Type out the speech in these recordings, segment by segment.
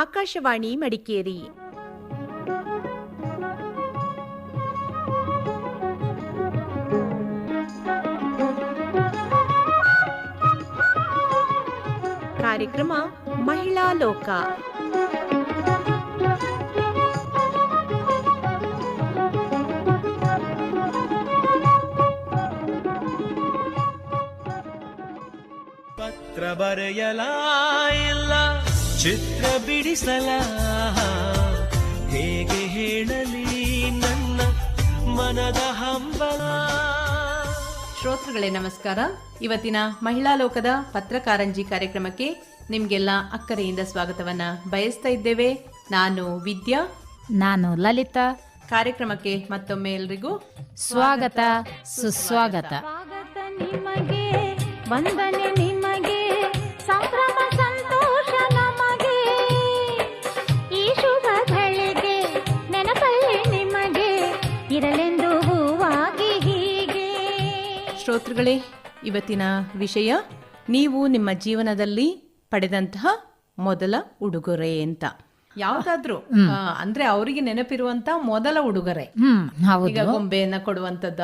ಆಕಾಶವಾಣಿ ಮಡಿಕೇರಿ. ಕಾರ್ಯಕ್ರಮ ಮಹಿಳಾ ಲೋಕ. ಪತ್ರ ಬರೆಯಲ ಇಲ್ಲ ಚಿತ್ರ ಬಿಡಿಸಲ, ಹೇಗೆ ಹೇಳಲಿ ನನ್ನ ಮನದ ಹಂಬಲ. ಶ್ರೋತೃಗಳೇ ನಮಸ್ಕಾರ. ಇವತ್ತಿನ ಮಹಿಳಾ ಲೋಕದ ಪತ್ರಕಾರಂಜಿ ಕಾರ್ಯಕ್ರಮಕ್ಕೆ ನಿಮ್ಗೆಲ್ಲ ಅಕ್ಕರೆಯಿಂದ ಸ್ವಾಗತವನ್ನ ಬಯಸ್ತಾ ಇದ್ದೇವೆ. ನಾನು ವಿದ್ಯಾ, ನಾನು ಲಲಿತಾ. ಕಾರ್ಯಕ್ರಮಕ್ಕೆ ಮತ್ತೊಮ್ಮೆ ಎಲ್ರಿಗೂ ಸ್ವಾಗತ ಸುಸ್ವಾಗತ. ನಿಮಗೆ ವಂದನೆ, ನಿಮಗೆ ಸಂಭ್ರಮ ಸಂತೋಷ ನಮಗೆ, ಈ ಶುಭ ಗಳಿಗೆ ನೆನಪಲ್ಲಿ ನಿಮಗೆ ಇರಲೆಂದು ಹೂವಾಗಿ ಹೀಗೆ. ಶ್ರೋತೃಗಳೇ, ಇವತ್ತಿನ ವಿಷಯ ನೀವು ನಿಮ್ಮ ಜೀವನದಲ್ಲಿ ಪಡೆದಂತಹ ಮೊದಲ ಉಡುಗೊರೆ ಅಂತ. ಯಾವ್ದಾದ್ರು ಅಂದ್ರೆ ಅವರಿಗೆ ನೆನಪಿರುವಂತ ಮೊದಲ ಉಡುಗೊರೆ. ಈಗ ಗೊಂಬೆಯನ್ನ ಕೊಡುವಂತದ್ದ,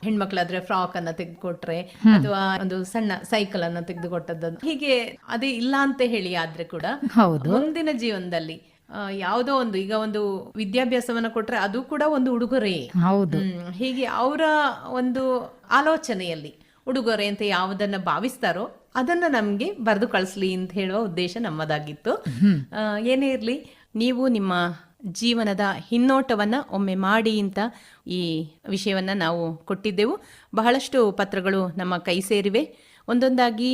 ಹೆಣ್ಮಕ್ಳಾದ್ರೆ ಫ್ರಾಕ್ ಅನ್ನ ತೆಗೆದುಕೊಟ್ರೆ, ಅಥವಾ ಒಂದು ಸಣ್ಣ ಸೈಕಲ್ ಅನ್ನ ತೆಗೆದುಕೊಟ್ಟದ್ದು, ಹೀಗೆ ಅದೇ ಇಲ್ಲ ಅಂತ ಹೇಳಿ ಆದ್ರೆ ಕೂಡ ಮುಂದಿನ ಜೀವನದಲ್ಲಿ ಯಾವುದೋ ಒಂದು, ಈಗ ಒಂದು ವಿದ್ಯಾಭ್ಯಾಸವನ್ನ ಕೊಟ್ರೆ ಅದು ಕೂಡ ಒಂದು ಉಡುಗೊರೆ. ಹೌದು. ಹೀಗೆ ಅವರ ಒಂದು ಆಲೋಚನೆಯಲ್ಲಿ ಉಡುಗೊರೆ ಅಂತ ಯಾವುದನ್ನ ಭಾವಿಸ್ತಾರೋ ಅದನ್ನ ನಮ್ಗೆ ಬರೆದು ಕಳಿಸ್ಲಿ ಅಂತ ಹೇಳುವ ಉದ್ದೇಶ ನಮ್ಮದಾಗಿತ್ತು. ಏನೇ ಇರ್ಲಿ, ನೀವು ನಿಮ್ಮ ಜೀವನದ ಹಿನ್ನೋಟವನ್ನ ಒಮ್ಮೆ ಮಾಡಿ ಅಂತ ಈ ವಿಷಯವನ್ನ ನಾವು ಕೊಟ್ಟಿದ್ದೆವು. ಬಹಳಷ್ಟು ಪತ್ರಗಳು ನಮ್ಮ ಕೈ ಸೇರಿವೆ. ಒಂದೊಂದಾಗಿ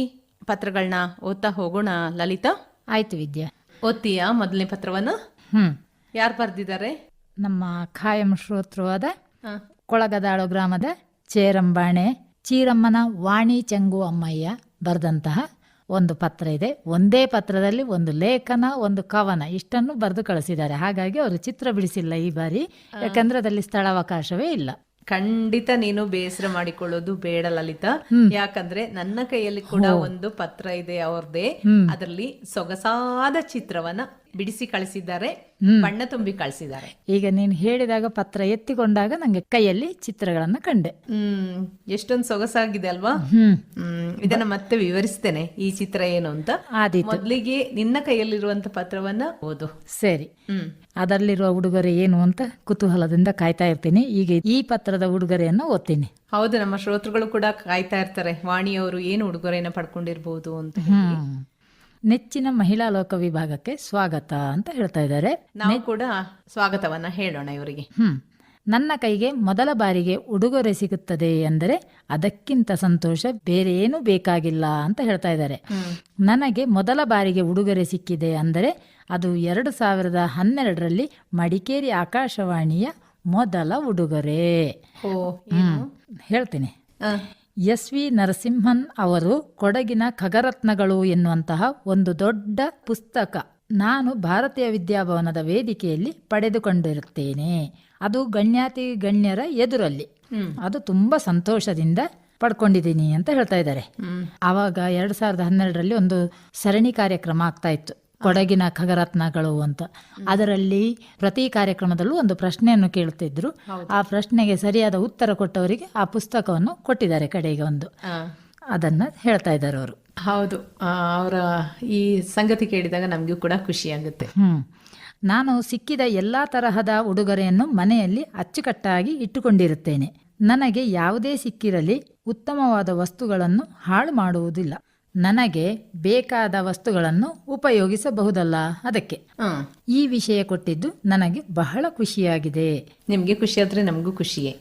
ಪತ್ರಗಳನ್ನ ಓದ್ತಾ ಹೋಗೋಣ. ಲಲಿತಾ? ಆಯ್ತು ವಿದ್ಯಾ. ಓದ್ತೀಯಾ ಮೊದಲನೇ ಪತ್ರವನ್ನ? ಯಾರು ಬರ್ದಿದ್ದಾರೆ? ನಮ್ಮ ಖಾಯಂ ಶ್ರೋತೃವಾದ ಕೊಳಗದಾಳು ಗ್ರಾಮದ ಚೇರಂಬಾಣೆ ಚೀರಮ್ಮನ ವಾಣಿ ಚೆಂಗು ಅಮ್ಮಯ್ಯ ಬರೆದಂತಹ ಒಂದು ಪತ್ರ ಇದೆ. ಒಂದೇ ಪತ್ರದಲ್ಲಿ ಒಂದು ಲೇಖನ, ಒಂದು ಕವನ, ಇಷ್ಟನ್ನು ಬರೆದು ಕಳಿಸಿದ್ದಾರೆ. ಹಾಗಾಗಿ ಅವರು ಚಿತ್ರ ಬಿಡಿಸಿಲ್ಲ ಈ ಬಾರಿ, ಯಾಕಂದ್ರೆ ಅದರಲ್ಲಿ ಸ್ಥಳಾವಕಾಶವೇ ಇಲ್ಲ. ಖಂಡಿತ ನೀನು ಬೇಸರ ಮಾಡಿಕೊಳ್ಳೋದು ಬೇಡ ಲಲಿತಾ. ಯಾಕಂದ್ರೆ ನನ್ನ ಕೈಯಲ್ಲಿ ಕೂಡ ಒಂದು ಪತ್ರ ಇದೆ ಅವ್ರದ್ದೇ. ಅದರಲ್ಲಿ ಸೊಗಸಾದ ಚಿತ್ರವನ್ನ ಬಿಡಿಸಿ ಕಳಿಸಿದ್ದಾರೆ, ಬಣ್ಣ ತುಂಬಿ ಕಳಿಸಿದ್ದಾರೆ. ಈಗ ನೀನು ಹೇಳಿದಾಗ ಪತ್ರ ಎತ್ತಿಕೊಂಡಾಗ ನಂಗೆ ಕೈಯಲ್ಲಿ ಚಿತ್ರಗಳನ್ನ ಕಂಡೆ. ಎಷ್ಟೊಂದು ಸೊಗಸಾಗಿದೆ ಅಲ್ವಾ? ಇದನ್ನ ಮತ್ತೆ ವಿವರಿಸ್ತೇನೆ ಈ ಚಿತ್ರ ಏನು ಅಂತ. ಮೊದಲಿಗೆ ನಿನ್ನ ಕೈಯಲ್ಲಿರುವಂತ ಪತ್ರವನ್ನ ಓದು. ಸರಿ. ಅದರಲ್ಲಿರುವ ಉಡುಗೊರೆ ಏನು ಅಂತ ಕುತೂಹಲದಿಂದ ಕಾಯ್ತಾ ಇರ್ತೀನಿ. ಈಗ ಈ ಪತ್ರದ ಉಡುಗೊರೆಯನ್ನು ಓದ್ತೀನಿ. ಹೌದು, ನಮ್ಮ ಶ್ರೋತೃಗಳು ಕೂಡ ಕಾಯ್ತಾ ಇರ್ತಾರೆ, ವಾಣಿಯವರು ಏನು ಉಡುಗೊರೆಯನ್ನು ಪಡ್ಕೊಂಡಿರ್ಬೋದು ಅಂತ. ನೆಚ್ಚಿನ ಮಹಿಳಾ ಲೋಕ ವಿಭಾಗಕ್ಕೆ ಸ್ವಾಗತ ಅಂತ ಹೇಳ್ತಾ ಇದ್ದಾರೆ. ನಾವು ಕೂಡ ಸ್ವಾಗತವನ್ನ ಹೇಳೋಣ ಇವರಿಗೆ. ನನ್ನ ಕೈಗೆ ಮೊದಲ ಬಾರಿಗೆ ಉಡುಗೊರೆ ಸಿಗುತ್ತದೆ ಅಂದರೆ ಅದಕ್ಕಿಂತ ಸಂತೋಷ ಬೇರೆ ಏನು ಬೇಕಾಗಿಲ್ಲ ಅಂತ ಹೇಳ್ತಾ ಇದ್ದಾರೆ. ನನಗೆ ಮೊದಲ ಬಾರಿಗೆ ಉಡುಗೊರೆ ಸಿಕ್ಕಿದೆ ಅಂದರೆ ಅದು 2012ರಲ್ಲಿ ಮಡಿಕೇರಿ ಆಕಾಶವಾಣಿಯ ಮೊದಲ ಉಡುಗೊರೆ. ಹೇಳ್ತೀನಿ. ಎಸ್.ವಿ. ನರಸಿಂಹನ್ ಅವರು ಕೊಡಗಿನ ಖಗರತ್ನಗಳು ಎನ್ನುವಂತಹ ಒಂದು ದೊಡ್ಡ ಪುಸ್ತಕ ನಾನು ಭಾರತೀಯ ವಿದ್ಯಾಭವನದ ವೇದಿಕೆಯಲ್ಲಿ ಪಡೆದುಕೊಂಡಿರುತ್ತೇನೆ. ಅದು ಗಣ್ಯಾತಿ ಗಣ್ಯರ ಎದುರಲ್ಲಿ. ಅದು ತುಂಬಾ ಸಂತೋಷದಿಂದ ಪಡ್ಕೊಂಡಿದ್ದೀನಿ ಅಂತ ಹೇಳ್ತಾ ಇದ್ದಾರೆ. ಆವಾಗ 2012ರಲ್ಲಿ ಒಂದು ಸರಣಿ ಕಾರ್ಯಕ್ರಮ ಆಗ್ತಾ ಇತ್ತು, ಕೊಡಗಿನ ಖಗರತ್ನಗಳು ಅಂತ. ಅದರಲ್ಲಿ ಪ್ರತಿ ಕಾರ್ಯಕ್ರಮದಲ್ಲೂ ಒಂದು ಪ್ರಶ್ನೆಯನ್ನು ಕೇಳುತ್ತಿದ್ರು. ಆ ಪ್ರಶ್ನೆಗೆ ಸರಿಯಾದ ಉತ್ತರ ಕೊಟ್ಟವರಿಗೆ ಆ ಪುಸ್ತಕವನ್ನು ಕೊಟ್ಟಿದ್ದಾರೆ ಕಡೆಗೆ ಒಂದು. ಅದನ್ನ ಹೇಳ್ತಾ ಇದ್ದಾರೆ ಅವರು. ಹೌದು, ಅವರ ಈ ಸಂಗತಿ ಕೇಳಿದಾಗ ನಮಗೂ ಕೂಡ ಖುಷಿ ಆಗುತ್ತೆ. ನಾನು ಸಿಕ್ಕಿದ ಎಲ್ಲಾ ತರಹದ ಉಡುಗೊರೆಯನ್ನು ಮನೆಯಲ್ಲಿ ಅಚ್ಚುಕಟ್ಟಾಗಿ ಇಟ್ಟುಕೊಂಡಿರುತ್ತೇನೆ. ನನಗೆ ಯಾವುದೇ ಸಿಕ್ಕಿರಲಿ ಉತ್ತಮವಾದ ವಸ್ತುಗಳನ್ನು ಹಾಳು ಮಾಡುವುದಿಲ್ಲ. ನನಗೆ ಬೇಕಾದ ವಸ್ತುಗಳನ್ನು ಉಪಯೋಗಿಸಬಹುದಲ್ಲ, ಅದಕ್ಕೆ ಈ ವಿಷಯ ಕೊಟ್ಟಿದ್ದು ನನಗೆ ಬಹಳ ಖುಷಿಯಾಗಿದೆ. ನಿಮ್ಗೆ ಖುಷಿ ಆದ್ರೆ ನಮಗೂ ಖುಷಿಯೇ.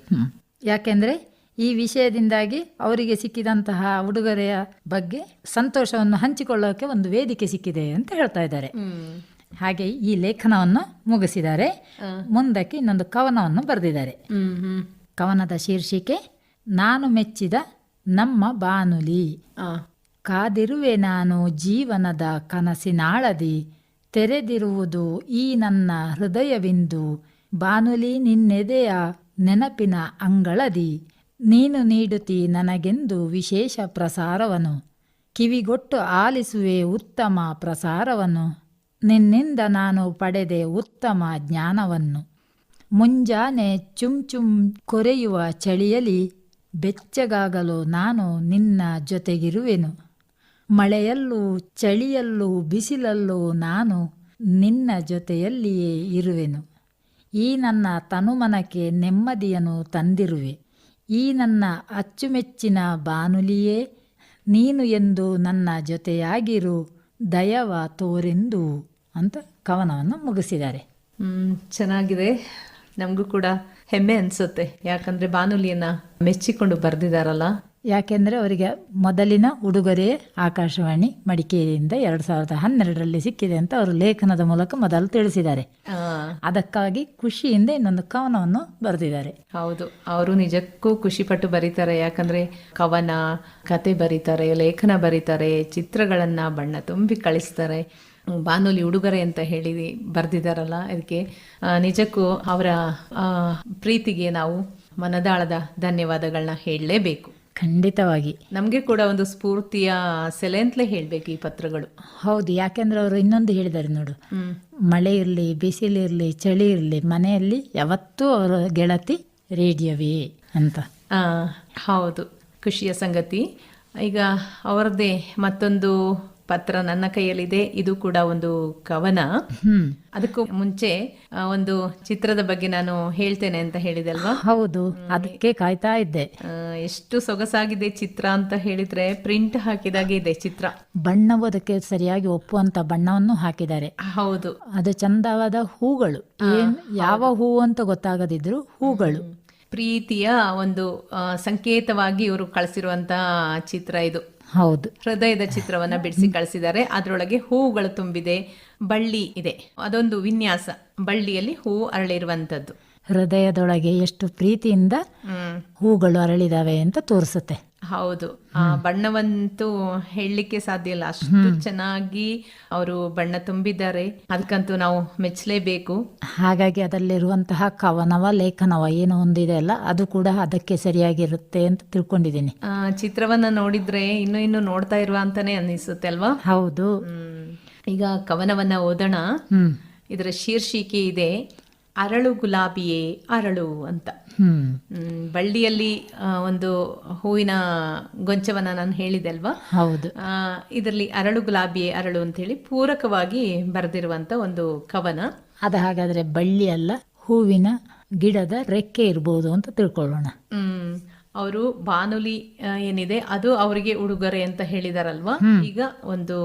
ಯಾಕೆಂದ್ರೆ ಈ ವಿಷಯದಿಂದಾಗಿ ಅವರಿಗೆ ಸಿಕ್ಕಿದಂತಹ ಉಡುಗೊರೆಯ ಬಗ್ಗೆ ಸಂತೋಷವನ್ನು ಹಂಚಿಕೊಳ್ಳೋಕೆ ಒಂದು ವೇದಿಕೆ ಸಿಕ್ಕಿದೆ ಅಂತ ಹೇಳ್ತಾ ಇದ್ದಾರೆ. ಹಾಗೆ ಈ ಲೇಖನವನ್ನು ಮುಗಿಸಿದ್ದಾರೆ. ಮುಂದಕ್ಕೆ ಇನ್ನೊಂದು ಕವನವನ್ನು ಬರೆದಿದ್ದಾರೆ. ಕವನದ ಶೀರ್ಷಿಕೆ ನಾನು ಮೆಚ್ಚಿದ ನಮ್ಮ ಬಾನುಲಿ. ಕಾದಿರುವೆ ನಾನು ಜೀವನದ ಕನಸಿನಾಳದಿ, ತೆರೆದಿರುವುದು ಈ ನನ್ನ ಹೃದಯವಿಂದು. ಬಾನುಲಿ ನಿನ್ನೆದೆಯ ನೆನಪಿನ ಅಂಗಳದಿ, ನೀನು ನೀಡುತ್ತಿ ನನಗೆಂದು ವಿಶೇಷ ಪ್ರಸಾರವನ್ನು. ಕಿವಿಗೊಟ್ಟು ಆಲಿಸುವೆ ಉತ್ತಮ ಪ್ರಸಾರವನ್ನು. ನಿನ್ನಿಂದ ನಾನು ಪಡೆದೆ ಉತ್ತಮ ಜ್ಞಾನವನ್ನು. ಮುಂಜಾನೆ ಚುಂ ಕೊರೆಯುವ ಚಳಿಯಲಿ ಬೆಚ್ಚಗಾಗಲು ನಾನು ನಿನ್ನ ಜೊತೆಗಿರುವೆನು. ಮಳೆಯಲ್ಲೂ ಚಳಿಯಲ್ಲೂ ಬಿಸಿಲಲ್ಲೂ ನಾನು ನಿನ್ನ ಜೊತೆಯಲ್ಲಿಯೇ ಇರುವೆನು. ಈ ನನ್ನ ತನುಮನಕ್ಕೆ ನೆಮ್ಮದಿಯನ್ನು ತಂದಿರುವೆ. ಈ ನನ್ನ ಅಚ್ಚುಮೆಚ್ಚಿನ ಬಾನುಲಿಯೇ ನೀನು ಎಂದು ನನ್ನ ಜೊತೆಯಾಗಿರು, ದಯವ ತೋರೆಂದು ಅಂತ ಕವನವನ್ನು ಮುಗಿಸಿದ್ದಾರೆ. ಚೆನ್ನಾಗಿದೆ. ನಮಗೂ ಕೂಡ ಹೆಮ್ಮೆ ಅನಿಸುತ್ತೆ, ಯಾಕಂದರೆ ಬಾನುಲಿಯನ್ನು ಮೆಚ್ಚಿಕೊಂಡು ಬರೆದಿದ್ದಾರಲ್ಲ. ಯಾಕೆಂದರೆ ಅವರಿಗೆ ಮೊದಲಿನ ಉಡುಗೊರೆ ಆಕಾಶವಾಣಿ ಮಡಿಕೇರಿಯಿಂದ 2012ರಲ್ಲಿ ಸಿಕ್ಕಿದೆ ಅಂತ ಅವರು ಲೇಖನದ ಮೂಲಕ ಮೊದಲು ತಿಳಿಸಿದ್ದಾರೆ. ಅದಕ್ಕಾಗಿ ಖುಷಿಯಿಂದ ಇನ್ನೊಂದು ಕವನವನ್ನು ಬರೆದಿದ್ದಾರೆ. ಹೌದು, ಅವರು ನಿಜಕ್ಕೂ ಖುಷಿಪಟ್ಟು ಬರೀತಾರೆ. ಯಾಕಂದರೆ ಕವನ, ಕತೆ ಬರೀತಾರೆ, ಲೇಖನ ಬರೀತಾರೆ, ಚಿತ್ರಗಳನ್ನು ಬಣ್ಣ ತುಂಬಿ ಕಳಿಸ್ತಾರೆ. ಬಾನುಲಿ ಉಡುಗೊರೆ ಅಂತ ಹೇಳಿ ಬರೆದಿದ್ದಾರಲ್ಲ, ಅದಕ್ಕೆ ನಿಜಕ್ಕೂ ಅವರ ಪ್ರೀತಿಗೆ ನಾವು ಮನದಾಳದ ಧನ್ಯವಾದಗಳನ್ನ ಹೇಳಲೇಬೇಕು. ಖಂಡಿತವಾಗಿ ನಮಗೆ ಕೂಡ ಒಂದು ಸ್ಫೂರ್ತಿಯ ಸೆಲೆ ಅಂತಲೇ ಹೇಳಬೇಕು ಈ ಪತ್ರಗಳು. ಹೌದು, ಯಾಕೆಂದ್ರೆ ಅವರು ಇನ್ನೊಂದು ಹೇಳಿದ್ದಾರೆ ನೋಡು, ಮಳೆ ಇರಲಿ ಬಿಸಿಲಿರಲಿ ಚಳಿ ಇರಲಿ ಮನೆಯಲ್ಲಿ ಯಾವತ್ತೂ ಅವರ ಗೆಳತಿ ರೇಡಿಯೋವೇ ಅಂತ. ಹೌದು, ಖುಷಿಯ ಸಂಗತಿ. ಈಗ ಅವರದ್ದೇ ಮತ್ತೊಂದು ಪತ್ರ ನನ್ನ ಕೈಯಲ್ಲಿದೆ. ಇದು ಕೂಡ ಒಂದು ಕವನ. ಅದಕ್ಕೂ ಮುಂಚೆ ಒಂದು ಚಿತ್ರದ ಬಗ್ಗೆ ನಾನು ಹೇಳ್ತೇನೆ ಅಂತ ಹೇಳಿದೆ ಅಲ್ವಾ? ಹೌದು, ಅದಕ್ಕೆ ಕಾಯ್ತಾ ಇದ್ದೆ. ಎಷ್ಟು ಸೊಗಸಾಗಿದೆ ಚಿತ್ರ ಅಂತ ಹೇಳಿದ್ರೆ, ಪ್ರಿಂಟ್ ಹಾಕಿದಾಗೆ ಇದೆ ಚಿತ್ರ. ಬಣ್ಣವು ಅದಕ್ಕೆ ಸರಿಯಾಗಿ ಒಪ್ಪುವಂತ ಬಣ್ಣವನ್ನು ಹಾಕಿದ್ದಾರೆ. ಹೌದು, ಅದು ಚಂದವಾದ ಹೂಗಳು, ಯಾವ ಹೂವು ಅಂತ ಗೊತ್ತಾಗದಿದ್ರು ಹೂಗಳು. ಪ್ರೀತಿಯ ಒಂದು ಸಂಕೇತವಾಗಿ ಇವರು ಕಳಿಸಿರುವಂತ ಚಿತ್ರ ಇದು. ಹೌದು, ಹೃದಯದ ಚಿತ್ರವನ್ನ ಬಿಡಿಸಿ ಕಳಿಸಿದ್ದಾರೆ. ಅದರೊಳಗೆ ಹೂಗಳು ತುಂಬಿದೆ, ಬಳ್ಳಿ ಇದೆ, ಅದೊಂದು ವಿನ್ಯಾಸ, ಬಳ್ಳಿಯಲ್ಲಿ ಹೂ ಅರಳಿರುವಂತದ್ದು. ಹೃದಯದೊಳಗೆ ಎಷ್ಟು ಪ್ರೀತಿಯಿಂದ ಹೂಗಳು ಅರಳಿದಾವೆ ಅಂತ ತೋರಿಸುತ್ತೆ. ಹೌದು, ಆ ಬಣ್ಣವಂತೂ ಹೇಳಲಿಕ್ಕೆ ಸಾಧ್ಯ ಇಲ್ಲ, ಅಷ್ಟು ಚೆನ್ನಾಗಿ ಅವರು ಬಣ್ಣ ತುಂಬಿದ್ದಾರೆ. ಅದಕ್ಕಂತೂ ನಾವು ಮೆಚ್ಚಲೇಬೇಕು. ಹಾಗಾಗಿ ಅದರಲ್ಲಿರುವಂತಹ ಕವನವ ಲೇಖನವ ಏನೋ ಒಂದಿದೆ ಅಲ್ಲ, ಅದು ಕೂಡ ಅದಕ್ಕೆ ಸರಿಯಾಗಿರುತ್ತೆ ಅಂತ ತಿಳ್ಕೊಂಡಿದ್ದೀನಿ. ಚಿತ್ರವನ್ನ ನೋಡಿದ್ರೆ ಇನ್ನು ನೋಡ್ತಾ ಇರುವ ಅಂತಾನೆ ಅನ್ನಿಸುತ್ತೆ ಅಲ್ವಾ? ಹೌದು. ಈಗ ಕವನವನ್ನ ಓದೋಣ. ಇದರ ಶೀರ್ಷಿಕೆ ಇದೆ ಅರಳು ಗುಲಾಬಿಯೇ ಅರಳು ಅಂತ. ಬಳ್ಳಿಯಲ್ಲಿ ಒಂದು ಹೂವಿನ ಗೊಂಚವನ್ನ ನಾನು ಹೇಳಿದೆ ಅಲ್ವಾ? ಹೌದು. ಇದರಲ್ಲಿ ಅರಳು ಗುಲಾಬಿಯೇ ಅರಳು ಅಂತ ಹೇಳಿ ಪೂರಕವಾಗಿ ಬರೆದಿರುವಂತ ಒಂದು ಕವನ. ಅದ ಹಾಗಾದ್ರೆ ಬಳ್ಳಿ ಅಲ್ಲ, ಹೂವಿನ ಗಿಡದ ರೆಕ್ಕೆ ಇರ್ಬೋದು ಅಂತ ತಿಳ್ಕೊಳ್ಳೋಣ. ಅವರು ಬಾನುಲಿ ಏನಿದೆ ಅದು ಅವರಿಗೆ ಉಡುಗೊರೆ ಅಂತ ಹೇಳಿದಾರಲ್ವಾ? ಈಗ ಒಂದು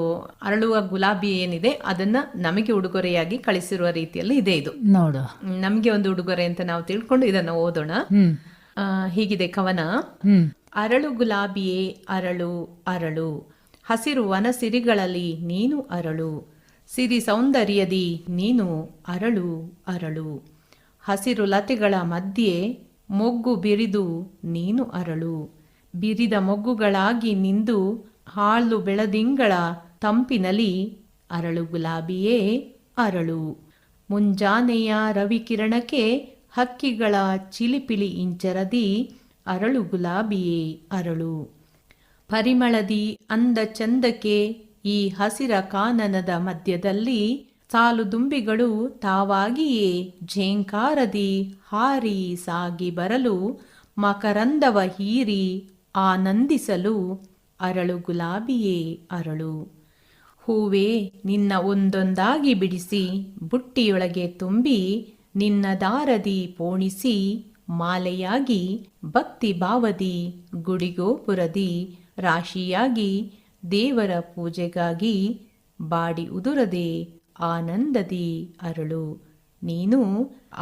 ಅರಳುವ ಗುಲಾಬಿ ಏನಿದೆ ಅದನ್ನ ನಮಗೆ ಉಡುಗೊರೆಯಾಗಿ ಕಳಿಸಿರುವ ರೀತಿಯಲ್ಲಿ ಇದೆ. ಇದು ನೋಡು, ನಮ್ಗೆ ಒಂದು ಉಡುಗೊರೆ ಅಂತ ನಾವು ತಿಳ್ಕೊಂಡು ಇದನ್ನ ಓದೋಣ. ಹೀಗಿದೆ ಕವನ. ಅರಳು ಗುಲಾಬಿಯೇ ಅರಳು ಅರಳು, ಹಸಿರು ವನ ಸಿರಿಗಳಲ್ಲಿ ನೀನು ಅರಳು, ಸಿರಿ ಸೌಂದರ್ಯದಿ ನೀನು ಅರಳು ಅರಳು, ಹಸಿರು ಲತೆಗಳ ಮಧ್ಯೆ ಮೊಗ್ಗು ಬಿರಿದು ನೀನು ಅರಳು, ಬಿರಿದ ಮೊಗ್ಗುಗಳಾಗಿ ನಿಂದು ಹಾಳು ಬೆಳದಿಂಗಳ ತಂಪಿನಲಿ ಅರಳು ಗುಲಾಬಿಯೇ ಅರಳು, ಮುಂಜಾನೆಯ ರವಿಕಿರಣಕ್ಕೆ ಹಕ್ಕಿಗಳ ಚಿಲಿಪಿಲಿ ಇಂಚರದಿ ಅರಳು ಗುಲಾಬಿಯೇ ಅರಳು, ಪರಿಮಳದಿ ಅಂದ ಚಂದಕ್ಕೆ ಈ ಹಸಿರ ಕಾನನದ ಮಧ್ಯದಲ್ಲಿ ಸಾಲು ದುಂಬಿಗಳು ತಾವಾಗಿಯೇ ಝೇಂಕಾರದಿ ಹಾರಿ ಸಾಗಿ ಬರಲು ಮಕರಂದವ ಹೀರಿ ಆನಂದಿಸಲು ಅರಳು ಗುಲಾಬಿಯೇ ಅರಳು, ಹೂವೇ ನಿನ್ನ ಒಂದೊಂದಾಗಿ ಬಿಡಿಸಿ ಬುಟ್ಟಿಯೊಳಗೆ ತುಂಬಿ ನಿನ್ನ ದಾರದಿ ಪೋಣಿಸಿ ಮಾಲೆಯಾಗಿ ಭಕ್ತಿ ಭಾವದಿ ಗುಡಿಗೋಪುರದಿ ರಾಶಿಯಾಗಿ ದೇವರ ಪೂಜೆಗಾಗಿ ಬಾಡಿ ಉದುರದೆ ಆನಂದದಿ ಅರಳು, ನೀನು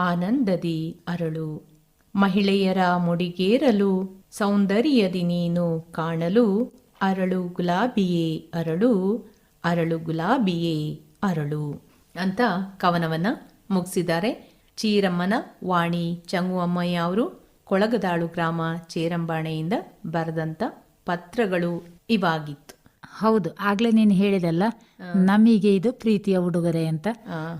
ಆನಂದದಿ ಅರಳು, ಮಹಿಳೆಯರ ಮುಡಿಗೇರಲು ಸೌಂದರ್ಯದಿ ನೀನು ಕಾಣಲು ಅರಳು ಗುಲಾಬಿಯೇ ಅರಳು, ಅರಳು ಗುಲಾಬಿಯೇ ಅರಳು ಅಂತ ಕವನವನ್ನ ಮುಗಿಸಿದ್ದಾರೆ. ಚೀರಮ್ಮನ ವಾಣಿ ಚಂಗುವಮ್ಮಯ್ಯ ಅವರು ಕೊಳಗದಾಳು ಗ್ರಾಮ ಚೇರಂಬಾಣೆಯಿಂದ ಬರೆದಂತ ಪತ್ರಗಳು ಇವಾಗಿತ್ತು. ಹೌದು, ಆಗ್ಲೇ ನೀನು ಹೇಳಿದಲ್ಲ ನಮಗೆ ಇದು ಪ್ರೀತಿಯ ಉಡುಗೊರೆ ಅಂತ.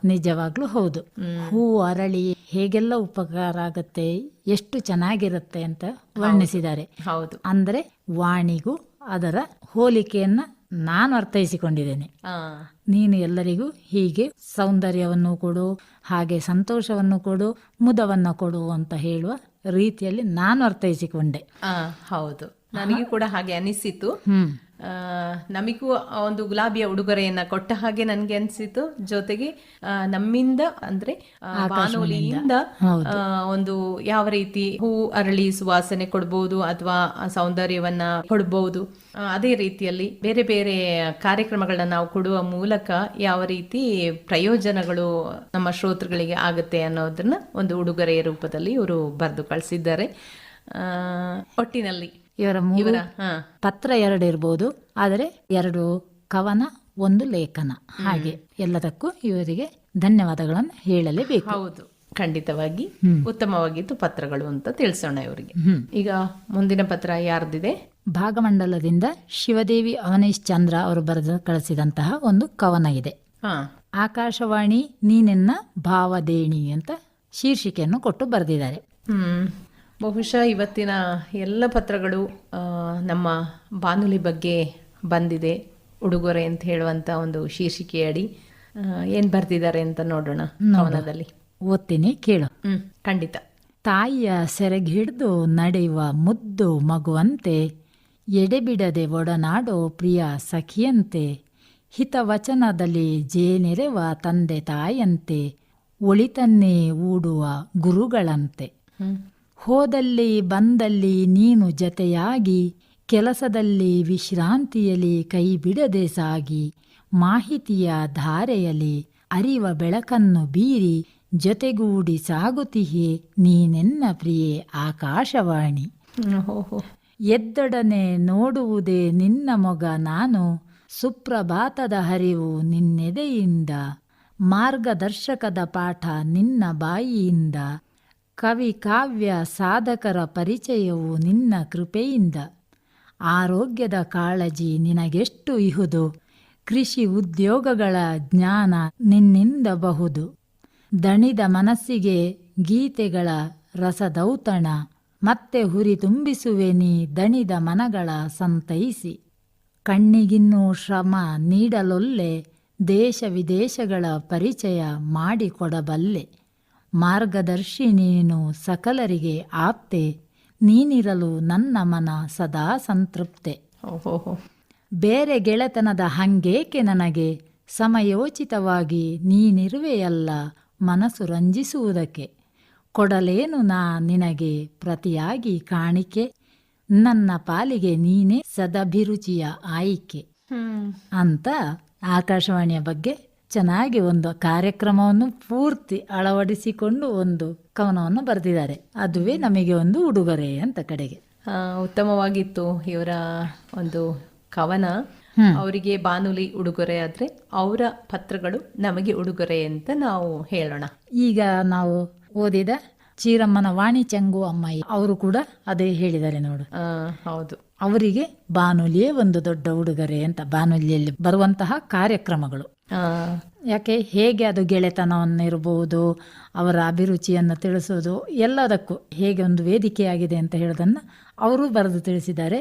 ನಿಜವಾಗ್ಲೂ ಹೌದು. ಹೂ ಅರಳಿ ಹೇಗೆಲ್ಲ ಉಪಕಾರ ಆಗತ್ತೆ, ಎಷ್ಟು ಚೆನ್ನಾಗಿರುತ್ತೆ ಅಂತ ವರ್ಣಿಸಿದ್ದಾರೆ. ಹೌದು, ಅಂದ್ರೆ ವಾಣಿಗೂ ಅದರ ಹೋಲಿಕೆಯನ್ನ ನಾನು ಅರ್ಥೈಸಿಕೊಂಡಿದ್ದೇನೆ. ಆ, ನೀನು ಎಲ್ಲರಿಗೂ ಹೀಗೆ ಸೌಂದರ್ಯವನ್ನು ಕೊಡು, ಹಾಗೆ ಸಂತೋಷವನ್ನು ಕೊಡು, ಮುದವನ್ನು ಕೊಡು ಅಂತ ಹೇಳುವ ರೀತಿಯಲ್ಲಿ ನಾನು ಅರ್ಥೈಸಿಕೊಂಡೆ. ಆ, ಹೌದು, ನನಗೆ ಕೂಡ ಹಾಗೆ ಅನಿಸಿತು. ನಮಗೂ ಒಂದು ಗುಲಾಬಿಯ ಉಡುಗೊರೆಯನ್ನ ಕೊಟ್ಟ ಹಾಗೆ ನನ್ಗೆ ಅನಿಸಿತು. ಜೊತೆಗೆ ನಮ್ಮಿಂದ ಅಂದ್ರೆ ಬಾನುಲಿಯಿಂದ ಒಂದು ಯಾವ ರೀತಿ ಹೂ ಅರಳಿ ಸುವಾಸನೆ ಕೊಡ್ಬೋದು ಅಥವಾ ಸೌಂದರ್ಯವನ್ನ ಕೊಡ್ಬೋದು, ಅದೇ ರೀತಿಯಲ್ಲಿ ಬೇರೆ ಬೇರೆ ಕಾರ್ಯಕ್ರಮಗಳನ್ನ ನಾವು ಕೊಡುವ ಮೂಲಕ ಯಾವ ರೀತಿ ಪ್ರಯೋಜನಗಳು ನಮ್ಮ ಶ್ರೋತೃಗಳಿಗೆ ಆಗುತ್ತೆ ಅನ್ನೋದನ್ನ ಒಂದು ಉಡುಗೊರೆಯ ರೂಪದಲ್ಲಿ ಇವರು ಬರೆದು ಕಳಿಸಿದ್ದಾರೆ. ಒಟ್ಟಿನಲ್ಲಿ ಇವರ ಪತ್ರ 2 ಇರ್ಬೋದು, ಆದರೆ 2 ಕವನ, 1 ಲೇಖನ, ಹಾಗೆ ಎಲ್ಲದಕ್ಕೂ ಇವರಿಗೆ ಧನ್ಯವಾದಗಳನ್ನು ಹೇಳಲೇಬೇಕು. ಹೌದು, ಖಂಡಿತವಾಗಿ ಉತ್ತಮವಾಗಿತ್ತು ಪತ್ರಗಳು ಅಂತ ತಿಳಿಸೋಣ ಇವರಿಗೆ. ಈಗ ಮುಂದಿನ ಪತ್ರ ಯಾರ್ದಿದೆ? ಭಾಗಮಂಡಲದಿಂದ ಶಿವದೇವಿ ಅವನೇಶ್ ಚಂದ್ರ ಅವರು ಬರೆದು ಕಳಿಸಿದಂತಹ ಒಂದು ಕವನ ಇದೆ. ಆಕಾಶವಾಣಿ ನೀನೆನ್ನ ಭಾವದೇಣಿ ಅಂತ ಶೀರ್ಷಿಕೆಯನ್ನು ಕೊಟ್ಟು ಬರೆದಿದ್ದಾರೆ. ಬಹುಶಃ ಇವತ್ತಿನ ಎಲ್ಲ ಪತ್ರಗಳು ನಮ್ಮ ಬಾನುಲಿ ಬಗ್ಗೆ ಬಂದಿದೆ. ಉಡುಗೊರೆ ಅಂತ ಹೇಳುವಂತ ಒಂದು ಶೀರ್ಷಿಕೆಯಡಿ ಏನ್ ಬರ್ದಿದ್ದಾರೆ ಅಂತ ನೋಡೋಣ ಕವನದಲ್ಲಿ. ಓದ್ತೀನಿ, ಕೇಳು. ಖಂಡಿತ. ತಾಯಿಯ ಸೆರಗಿಡಿದು ನಡೆಯುವ ಮುದ್ದು ಮಗುವಂತೆ, ಎಡೆಬಿಡದೆ ಒಡನಾಡೋ ಪ್ರಿಯ ಸಖಿಯಂತೆ, ಹಿತವಚನದಲ್ಲಿ ಜೇನೆರೆವ ತಂದೆ ತಾಯಂತೆ, ಒಳಿತನ್ನೇ ಊಡುವ ಗುರುಗಳಂತೆ. ಹೋದಲ್ಲಿ ಬಂದಲ್ಲಿ ನೀನು ಜತೆಯಾಗಿ, ಕೆಲಸದಲ್ಲಿ ವಿಶ್ರಾಂತಿಯಲ್ಲಿ ಕೈ ಬಿಡದೆ ಸಾಗಿ, ಮಾಹಿತಿಯ ಧಾರೆಯಲ್ಲಿ ಅರಿವ ಬೆಳಕನ್ನು ಬೀರಿ, ಜೊತೆಗೂಡಿ ಸಾಗುತ್ತಿಹೆ ನೀನೆನ್ನ ಪ್ರಿಯೆ ಆಕಾಶವಾಣಿ. ಎದ್ದೊಡನೆ ನೋಡುವುದೇ ನಿನ್ನ ಮೊಗ ನಾನು, ಸುಪ್ರಭಾತದ ಹರಿವು ನಿನ್ನೆದೆಯಿಂದ, ಮಾರ್ಗದರ್ಶಕದ ಪಾಠ ನಿನ್ನ ಬಾಯಿಯಿಂದ, ಕವಿ ಕಾವ್ಯ ಸಾಧಕರ ಪರಿಚಯವು ನಿನ್ನ ಕೃಪೆಯಿಂದ, ಆರೋಗ್ಯದ ಕಾಳಜಿ ನಿನಗೆಷ್ಟು ಇಹುದು, ಕೃಷಿ ಉದ್ಯೋಗಗಳ ಜ್ಞಾನ ನಿನ್ನಿಂದ ಬಹುದು, ದಣಿದ ಮನಸ್ಸಿಗೆ ಗೀತೆಗಳ ರಸದೌತಣ, ಮತ್ತೆ ಹುರಿ ತುಂಬಿಸುವೆ ನೀ ದಣಿದ ಮನಗಳ ಸಂತೈಸಿ, ಕಣ್ಣಿಗಿನ್ನೂ ಶ್ರಮ ನೀಡಲೊಲ್ಲೆ, ದೇಶ ವಿದೇಶಗಳ ಪರಿಚಯ ಮಾಡಿಕೊಡಬಲ್ಲೆ, ಮಾರ್ಗದರ್ಶಿ ನೀನು ಸಕಲರಿಗೆ ಆಪ್ತೆ, ನೀನಿರಲು ನನ್ನ ಮನ ಸದಾ ಸಂತೃಪ್ತೆ. ಬೇರೆ ಗೆಳೆತನದ ಹಂಗೇಕೆ ನನಗೆ, ಸಮಯೋಚಿತವಾಗಿ ನೀನಿರುವೆಯಲ್ಲ ಮನಸ್ಸು ರಂಜಿಸುವುದಕ್ಕೆ, ಕೊಡಲೇನು ನಾ ನಿನಗೆ ಪ್ರತಿಯಾಗಿ ಕಾಣಿಕೆ, ನನ್ನ ಪಾಲಿಗೆ ನೀನೇ ಸದಭಿರುಚಿಯ ಆಯ್ಕೆ ಅಂತ ಆಕಾಶವಾಣಿಯ ಬಗ್ಗೆ ಚೆನ್ನಾಗಿ ಒಂದು ಕಾರ್ಯಕ್ರಮವನ್ನು ಪೂರ್ತಿ ಅಳವಡಿಸಿಕೊಂಡು ಒಂದು ಕವನವನ್ನು ಬರೆದಿದ್ದಾರೆ. ಅದುವೇ ನಮಗೆ ಒಂದು ಉಡುಗೊರೆ ಅಂತ ಕಡೆಗೆ. ಉತ್ತಮವಾಗಿತ್ತು ಇವರ ಒಂದು ಕವನ. ಅವರಿಗೆ ಬಾನುಲಿ ಉಡುಗೊರೆ ಆದ್ರೆ ಅವರ ಪತ್ರಗಳು ನಮಗೆ ಉಡುಗೊರೆ ಅಂತ ನಾವು ಹೇಳೋಣ. ಈಗ ನಾವು ಓದಿದ ಚೀರಮ್ಮನ ವಾಣಿ ಚಂಗು ಅಮ್ಮಯ್ಯ ಅವರು ಕೂಡ ಅದೇ ಹೇಳಿದ್ದಾರೆ ನೋಡು. ಹೌದು, ಅವರಿಗೆ ಬಾನುಲಿಯೇ ಒಂದು ದೊಡ್ಡ ಉಡುಗೊರೆ ಅಂತ, ಬಾನುಲಿಯಲ್ಲಿ ಬರುವಂತಹ ಕಾರ್ಯಕ್ರಮಗಳು. ಯಾಕೆ ಹೇಗೆ ಅದು ಗೆಳೆತನವನ್ನಿರಬಹುದು, ಅವರ ಅಭಿರುಚಿಯನ್ನು ತಿಳಿಸೋದು, ಎಲ್ಲದಕ್ಕೂ ಹೇಗೆ ಒಂದು ವೇದಿಕೆಯಾಗಿದೆ ಅಂತ ಹೇಳೋದನ್ನ ಅವರು ಬರೆದು ತಿಳಿಸಿದ್ದಾರೆ.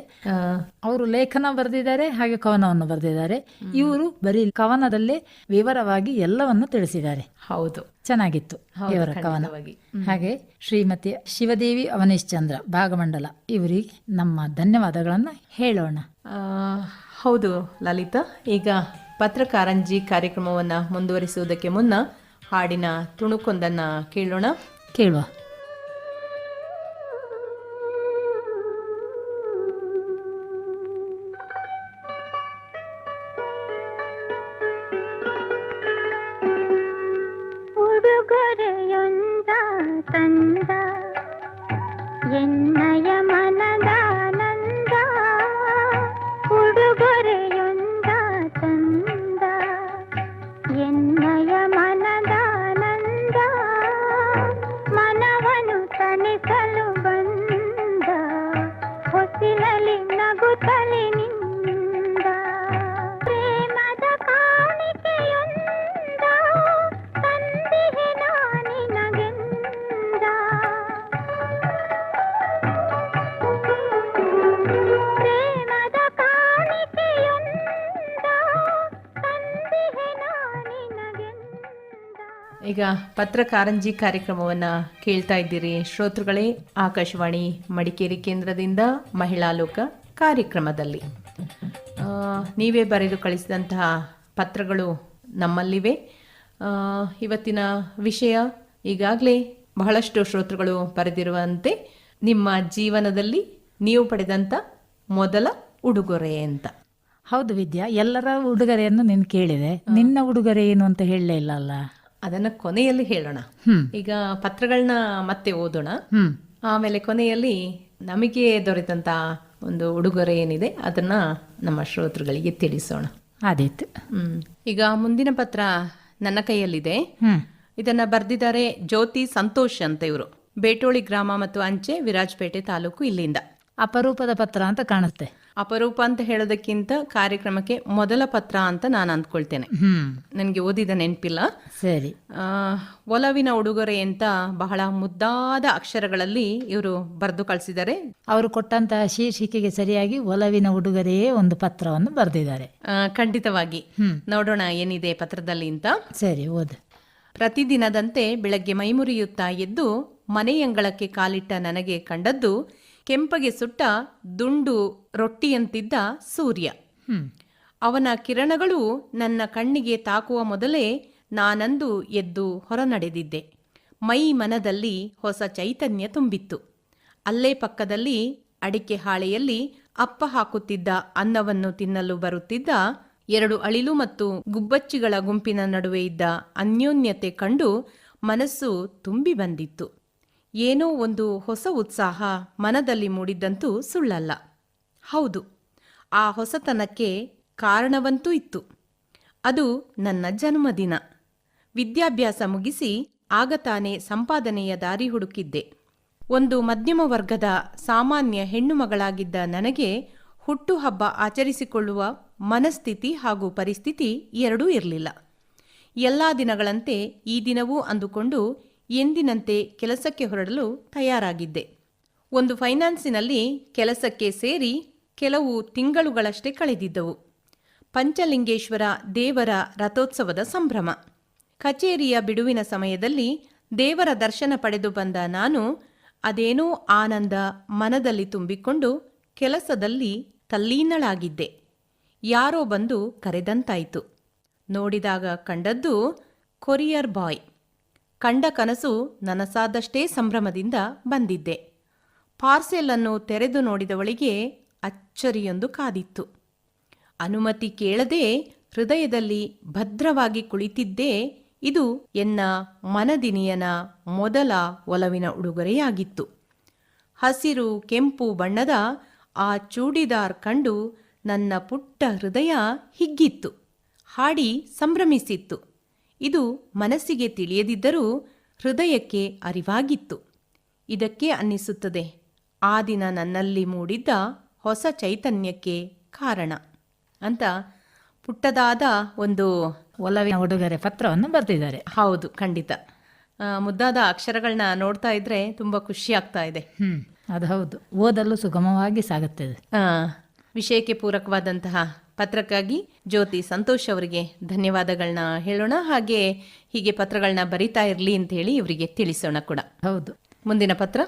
ಅವರು ಲೇಖನ ಬರೆದಿದ್ದಾರೆ, ಹಾಗೆ ಕವನವನ್ನು ಬರೆದಿದ್ದಾರೆ. ಇವರು ಬರೀ ಕವನದಲ್ಲೇ ವಿವರವಾಗಿ ಎಲ್ಲವನ್ನು ತಿಳಿಸಿದ್ದಾರೆ. ಹೌದು, ಚೆನ್ನಾಗಿತ್ತು ಇವರ ಕವನ. ಹಾಗೆ ಶ್ರೀಮತಿ ಶಿವದೇವಿ ಅವನೇಶ್ ಚಂದ್ರ ಭಾಗಮಂಡಲ ಇವರಿಗೆ ನಮ್ಮ ಧನ್ಯವಾದಗಳನ್ನು ಹೇಳೋಣ. ಹೌದು ಲಲಿತಾ, ಈಗ ಪತ್ರಕಾರಂಜಿ ಕಾರ್ಯಕ್ರಮವನ್ನು ಮುಂದುವರಿಸುವುದಕ್ಕೆ ಮುನ್ನ ಹಾಡಿನ ತುಣುಕೊಂದನ್ನು ಕೇಳುವ. ಉಡುಗೊರೆಯೊಂದ ತಂದ ಎನ್ನಯ ಮನದಾನಂದ, ಉಡುಗೊರೆಯೊಂದ ತಂದ ಎನ್ನಯ ಮನದಾನಂದ, ಮನವನು ತಣಿಸಲು ಬಂದ ಹೊಸಿಲಲಿ ನಗುತ್ತಲಿ ನಿಂದ, ಪ್ರೇಮದ ಕಾಣಿಕೆಯೊಂದ ತಂದಿಹೆ ನಾನಿನಗೆಂದ, ಪ್ರೇಮದ ಕಾಣಿಕೆಯೊಂದ ಈಗ ಪತ್ರಕಾರಂಜಿ ಕಾರ್ಯಕ್ರಮವನ್ನು ಕೇಳ್ತಾ ಇದ್ದೀರಿ ಶ್ರೋತೃಗಳೇ. ಆಕಾಶವಾಣಿ ಮಡಿಕೇರಿ ಕೇಂದ್ರದಿಂದ ಮಹಿಳಾ ಲೋಕ ಕಾರ್ಯಕ್ರಮದಲ್ಲಿ ನೀವೇ ಬರೆದು ಕಳಿಸಿದಂತಹ ಪತ್ರಗಳು ನಮ್ಮಲ್ಲಿವೆ. ಇವತ್ತಿನ ವಿಷಯ ಈಗಾಗಲೇ ಬಹಳಷ್ಟು ಶ್ರೋತೃಗಳು ಬರೆದಿರುವಂತೆ ನಿಮ್ಮ ಜೀವನದಲ್ಲಿ ನೀವು ಪಡೆದಂಥ ಮೊದಲ ಉಡುಗೊರೆ ಅಂತ. ಹೌದು ವಿದ್ಯಾ, ಎಲ್ಲರ ಉಡುಗೊರೆಯನ್ನು ನೀನು ಕೇಳಿದೆ. ನಿನ್ನ ಉಡುಗೊರೆ ಏನು ಅಂತ ಹೇಳಲೇ ಇಲ್ಲ ಅಲ್ಲ. ಅದನ್ನ ಕೊನೆಯಲ್ಲಿ ಹೇಳೋಣ. ಈಗ ಪತ್ರಗಳನ್ನ ಮತ್ತೆ ಓದೋಣ. ಆಮೇಲೆ ಕೊನೆಯಲ್ಲಿ ನಮಗೆ ದೊರೆತಂತ ಒಂದು ಉಡುಗೊರೆ ಏನಿದೆ ಅದನ್ನ ನಮ್ಮ ಶ್ರೋತೃಗಳಿಗೆ ತಿಳಿಸೋಣ. ಆದೀತು. ಈಗ ಮುಂದಿನ ಪತ್ರ ನನ್ನ ಕೈಯಲ್ಲಿದೆ. ಇದನ್ನ ಬರೆದಿದ್ದಾರೆ ಜ್ಯೋತಿ ಸಂತೋಷ್ ಅಂತ. ಇವರು ಬೇಟೋಳಿ ಗ್ರಾಮ ಮತ್ತು ಅಂಚೆ, ವಿರಾಜಪೇಟೆ ತಾಲೂಕು, ಇಲ್ಲಿಂದ. ಅಪರೂಪದ ಪತ್ರ ಅಂತ ಕಾಣುತ್ತೆ. ಅಪರೂಪ ಅಂತ ಹೇಳೋದಕ್ಕಿಂತ ಕಾರ್ಯಕ್ರಮಕ್ಕೆ ಮೊದಲ ಪತ್ರ ಅಂತ ನಾನು ಅಂದ್ಕೊಳ್ತೇನೆ. ನನಗೆ ಓದಿದ ನೆನಪಿಲ್ಲ. ಸರಿ. ಒಲವಿನ ಉಡುಗೊರೆ ಅಂತ ಬಹಳ ಮುದ್ದಾದ ಅಕ್ಷರಗಳಲ್ಲಿ ಇವರು ಬರೆದು ಕಳಿಸಿದ್ದಾರೆ. ಅವರು ಕೊಟ್ಟಂತಹ ಶೀರ್ಷಿಕೆಗೆ ಸರಿಯಾಗಿ ಒಲವಿನ ಉಡುಗೊರೆಯೇ ಒಂದು ಪತ್ರವನ್ನು ಬರೆದಿದ್ದಾರೆ. ಖಂಡಿತವಾಗಿ ನೋಡೋಣ ಏನಿದೆ ಪತ್ರದಲ್ಲಿ ಅಂತ. ಸರಿ, ಓದು. ಪ್ರತಿದಿನದಂತೆ ಬೆಳಗ್ಗೆ ಮೈಮುರಿಯುತ್ತಾ ಎದ್ದು ಮನೆಯಂಗಳಕ್ಕೆ ಕಾಲಿಟ್ಟ ನನಗೆ ಕಂಡದ್ದು ಕೆಂಪಗೆ ಸುಟ್ಟ ದುಂಡು ರೊಟ್ಟಿಯಂತಿದ್ದ ಸೂರ್ಯ. ಅವನ ಕಿರಣಗಳು ನನ್ನ ಕಣ್ಣಿಗೆ ತಾಕುವ ಮೊದಲೇ ನಾನಂದು ಎದ್ದು ಹೊರ ನಡೆದಿದ್ದೆ. ಮೈ ಮನದಲ್ಲಿ ಹೊಸ ಚೈತನ್ಯ ತುಂಬಿತ್ತು. ಅಲ್ಲೇ ಪಕ್ಕದಲ್ಲಿ ಅಡಿಕೆ ಹಾಳೆಯಲ್ಲಿ ಅಪ್ಪ ಹಾಕುತ್ತಿದ್ದ ಅನ್ನವನ್ನು ತಿನ್ನಲು ಬರುತ್ತಿದ್ದ 2 ಅಳಿಲು ಮತ್ತು ಗುಬ್ಬಚ್ಚಿಗಳ ಗುಂಪಿನ ನಡುವೆ ಇದ್ದ ಅನ್ಯೋನ್ಯತೆ ಕಂಡು ಮನಸ್ಸು ತುಂಬಿ ಬಂದಿತ್ತು. ಏನೋ ಒಂದು ಹೊಸ ಉತ್ಸಾಹ ಮನದಲ್ಲಿ ಮೂಡಿದ್ದಂತೂ ಸುಳ್ಳಲ್ಲ. ಹೌದು, ಆ ಹೊಸತನಕ್ಕೆ ಕಾರಣವಂತೂ ಇತ್ತು. ಅದು ನನ್ನ ಜನ್ಮದಿನ. ವಿದ್ಯಾಭ್ಯಾಸ ಮುಗಿಸಿ ಆಗ ತಾನೇ ಸಂಪಾದನೆಯ ದಾರಿ ಹುಡುಕಿದ್ದೆ. ಒಂದು ಮಧ್ಯಮ ವರ್ಗದ ಸಾಮಾನ್ಯ ಹೆಣ್ಣು ಮಗಳಾಗಿದ್ದ ನನಗೆ ಹುಟ್ಟುಹಬ್ಬ ಆಚರಿಸಿಕೊಳ್ಳುವ ಮನಸ್ಥಿತಿ ಹಾಗೂ ಪರಿಸ್ಥಿತಿ ಎರಡೂ ಇರಲಿಲ್ಲ. ಎಲ್ಲ ದಿನಗಳಂತೆ ಈ ದಿನವೂ ಅಂದುಕೊಂಡು ಎಂದಿನಂತೆ ಕೆಲಸಕ್ಕೆ ಹೊರಡಲು ತಯಾರಾಗಿದ್ದೆ. ಒಂದು ಫೈನಾನ್ಸಿನಲ್ಲಿ ಕೆಲಸಕ್ಕೆ ಸೇರಿ ಕೆಲವು ತಿಂಗಳುಗಳಷ್ಟೇ ಕಳೆದಿದ್ದವು. ಪಂಚಲಿಂಗೇಶ್ವರ ದೇವರ ರಥೋತ್ಸವದ ಸಂಭ್ರಮ. ಕಚೇರಿಯ ಬಿಡುವಿನ ಸಮಯದಲ್ಲಿ ದೇವರ ದರ್ಶನ ಪಡೆದು ಬಂದ ನಾನು ಅದೇನೋ ಆನಂದ ಮನದಲ್ಲಿ ತುಂಬಿಕೊಂಡು ಕೆಲಸದಲ್ಲಿ ತಲ್ಲೀನಳಾಗಿದ್ದೆ. ಯಾರೋ ಬಂದು ಕರೆದಂತಾಯಿತು. ನೋಡಿದಾಗ ಕಂಡದ್ದು ಕೊರಿಯರ್ ಬಾಯ್. ಕಂಡ ಕನಸು ನನಸಾದಷ್ಟೇ ಸಂಭ್ರಮದಿಂದ ಬಂದಿದ್ದೆ. ಪಾರ್ಸೆಲನ್ನು ತೆರೆದು ನೋಡಿದವಳಿಗೆ ಅಚ್ಚರಿಯೊಂದು ಕಾದಿತ್ತು. ಅನುಮತಿ ಕೇಳದೆ ಹೃದಯದಲ್ಲಿ ಭದ್ರವಾಗಿ ಕುಳಿತಿದ್ದೇ ಇದು ಎನ್ನ ಮನದಿನಿಯನ ಮೊದಲ ಒಲವಿನ ಉಡುಗೊರೆಯಾಗಿತ್ತು. ಹಸಿರು ಕೆಂಪು ಬಣ್ಣದ ಆ ಚೂಡಿದಾರ್ ಕಂಡು ನನ್ನ ಪುಟ್ಟ ಹೃದಯ ಹಿಗ್ಗಿತ್ತು, ಹಾಡಿ ಸಂಭ್ರಮಿಸಿತ್ತು. ಇದು ಮನಸ್ಸಿಗೆ ತಿಳಿಯದಿದ್ದರೂ ಹೃದಯಕ್ಕೆ ಅರಿವಾಗಿತ್ತು. ಇದಕ್ಕೆ ಅನ್ನಿಸುತ್ತದೆ ಆ ದಿನ ನನ್ನಲ್ಲಿ ಮೂಡಿದ್ದ ಹೊಸ ಚೈತನ್ಯಕ್ಕೆ ಕಾರಣ ಅಂತ ಪುಟ್ಟದಾದ ಒಂದು ಒಲವಿನ ಉಡುಗೊರೆ ಪತ್ರವನ್ನು ಬರೆದಿದ್ದಾರೆ. ಹೌದು, ಖಂಡಿತ. ಮುದ್ದಾದ ಅಕ್ಷರಗಳನ್ನ ನೋಡ್ತಾ ಇದ್ರೆ ತುಂಬ ಖುಷಿ ಆಗ್ತಾ ಇದೆ. ಅದು ಹೌದು, ಓದಲು ಸುಗಮವಾಗಿ ಸಾಗುತ್ತದೆ. ವಿಷಯಕ್ಕೆ ಪೂರಕವಾದಂತಹ ಪತ್ರಕ್ಕಾಗಿ ಜ್ಯೋತಿ ಸಂತೋಷ್ ಅವರಿಗೆ ಧನ್ಯವಾದಗಳನ್ನ ಹೇಳೋಣ. ಹಾಗೆ ಹೀಗೆ ಪತ್ರಗಳನ್ನ ಬರಿತಾ ಇರಲಿ ಅಂತ ಹೇಳಿ ಇವರಿಗೆ ತಿಳಿಸೋಣ ಕೂಡ. ಹೌದು. ಮುಂದಿನ ಪತ್ರ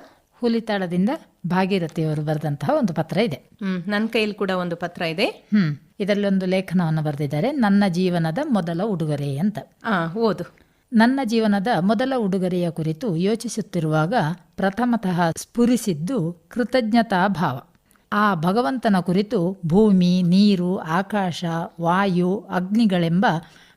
ಹುಲಿತಾಳದಿಂದ ಭಾಗೀರಥಿಯವರು ಬರೆದಂತಹ ಒಂದು ಪತ್ರ ಇದೆ. ನನ್ನ ಕೈಯಲ್ಲಿ ಕೂಡ ಒಂದು ಪತ್ರ ಇದೆ. ಇದರಲ್ಲಿ ಒಂದು ಲೇಖನವನ್ನು ಬರೆದಿದ್ದಾರೆ, ನನ್ನ ಜೀವನದ ಮೊದಲ ಉಡುಗೊರೆ ಅಂತ. ಓದು. ನನ್ನ ಜೀವನದ ಮೊದಲ ಉಡುಗೊರೆಯ ಕುರಿತು ಯೋಚಿಸುತ್ತಿರುವಾಗ ಪ್ರಥಮತಃ ಸ್ಫುರಿಸಿದ್ದು ಕೃತಜ್ಞತಾ ಭಾವ. ಆ ಭಗವಂತನ ಕುರಿತು ಭೂಮಿ, ನೀರು, ಆಕಾಶ, ವಾಯು, ಅಗ್ನಿಗಳೆಂಬ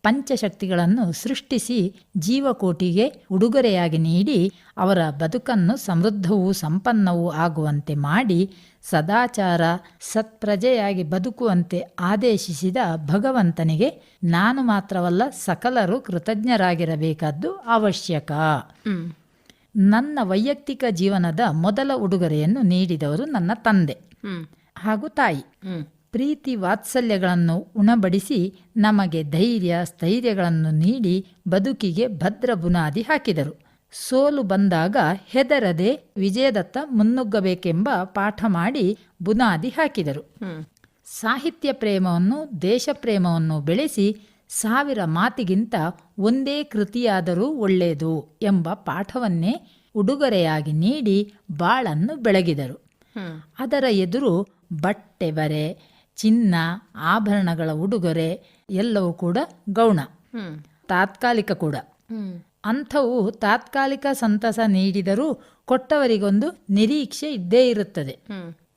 ಪಂಚಶಕ್ತಿಗಳನ್ನು ಸೃಷ್ಟಿಸಿ ಜೀವಕೋಟಿಗೆ ಉಡುಗೊರೆಯಾಗಿ ನೀಡಿ ಅವರ ಬದುಕನ್ನು ಸಮೃದ್ಧವೂ ಸಂಪನ್ನವೂ ಆಗುವಂತೆ ಮಾಡಿ ಸದಾಚಾರ ಸತ್ಪ್ರಜೆಯಾಗಿ ಬದುಕುವಂತೆ ಆದೇಶಿಸಿದ ಭಗವಂತನಿಗೆ ನಾನು ಮಾತ್ರವಲ್ಲ ಸಕಲರು ಕೃತಜ್ಞರಾಗಿರಬೇಕಾದ್ದು ಅವಶ್ಯಕ. ನನ್ನ ವೈಯಕ್ತಿಕ ಜೀವನದ ಮೊದಲ ಉಡುಗೊರೆಯನ್ನು ನೀಡಿದವರು ನನ್ನ ತಂದೆ ಹಾಗೂ ತಾಯಿ. ಪ್ರೀತಿ ವಾತ್ಸಲ್ಯಗಳನ್ನು ಉಣಬಡಿಸಿ ನಮಗೆ ಧೈರ್ಯ ಸ್ಥೈರ್ಯಗಳನ್ನು ನೀಡಿ ಬದುಕಿಗೆ ಭದ್ರ ಬುನಾದಿ ಹಾಕಿದರು. ಸೋಲು ಬಂದಾಗ ಹೆದರದೆ ವಿಜಯದತ್ತ ಮುನ್ನುಗ್ಗಬೇಕೆಂಬ ಪಾಠ ಮಾಡಿ ಬುನಾದಿ ಹಾಕಿದರು. ಸಾಹಿತ್ಯ ಪ್ರೇಮವನ್ನು ದೇಶ ಪ್ರೇಮವನ್ನು ಬೆಳೆಸಿ 1000 ಮಾತಿಗಿಂತ ಒಂದೇ ಕೃತಿಯಾದರೂ ಒಳ್ಳೆಯದು ಎಂಬ ಪಾಠವನ್ನೇ ಉಡುಗೊರೆಯಾಗಿ ನೀಡಿ ಬಾಳನ್ನು ಬೆಳಗಿದರು. ಅದರ ಎದುರು ಬಟ್ಟೆ ಬರೆ, ಚಿನ್ನ, ಆಭರಣಗಳ ಉಡುಗೊರೆ ಎಲ್ಲವೂ ಕೂಡ ಗೌಣ, ತಾತ್ಕಾಲಿಕ ಕೂಡ. ಅಂಥವು ತಾತ್ಕಾಲಿಕ ಸಂತಸ ನೀಡಿದರೂ ಕೊಟ್ಟವರಿಗೊಂದು ನಿರೀಕ್ಷೆ ಇದ್ದೇ ಇರುತ್ತದೆ.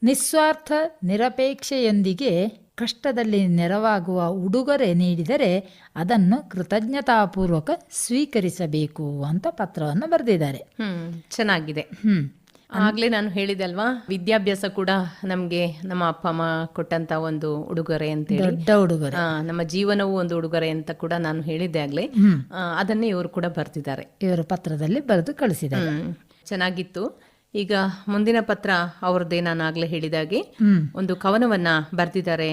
ನಿಸ್ವಾರ್ಥ ನಿರಪೇಕ್ಷೆಯೊಂದಿಗೆ ಕಷ್ಟದಲ್ಲಿ ನೆರವಾಗುವ ಉಡುಗೊರೆ ನೀಡಿದರೆ ಅದನ್ನು ಕೃತಜ್ಞತಾಪೂರ್ವಕ ಸ್ವೀಕರಿಸಬೇಕು ಅಂತ ಪತ್ರವನ್ನು ಬರೆದಿದ್ದಾರೆ. ಚೆನ್ನಾಗಿದೆ. ಆಗ್ಲೇ ನಾನು ಹೇಳಿದಲ್ವಾ, ವಿದ್ಯಾಭ್ಯಾಸ ಕೂಡ ನಮ್ಗೆ ನಮ್ಮ ಅಪ್ಪ ಅಮ್ಮ ಕೊಟ್ಟಂತ ಒಂದು ಉಡುಗೊರೆ ಅಂತ ಹೇಳಿ, ದೊಡ್ಡ ಉಡುಗೊರೆ. ನಮ್ಮ ಜೀವನವೂ ಒಂದು ಉಡುಗೊರೆ ಅಂತ ಕೂಡ ನಾನು ಹೇಳಿದ್ದೆ ಆಗ್ಲೇ. ಅದನ್ನೇ ಇವರು ಕೂಡ ಬರ್ತಿದ್ದಾರೆ, ಇವರು ಪತ್ರದಲ್ಲಿ ಬರೆದು ಕಳಿಸಿದ್ದಾರೆ. ಚೆನ್ನಾಗಿತ್ತು. ಈಗ ಮುಂದಿನ ಪತ್ರ ಅವ್ರದ್ದೇ. ನಾನು ಆಗ್ಲೇ ಹೇಳಿದಾಗೆ ಒಂದು ಕವನವನ್ನ ಬರ್ದಿದ್ದಾರೆ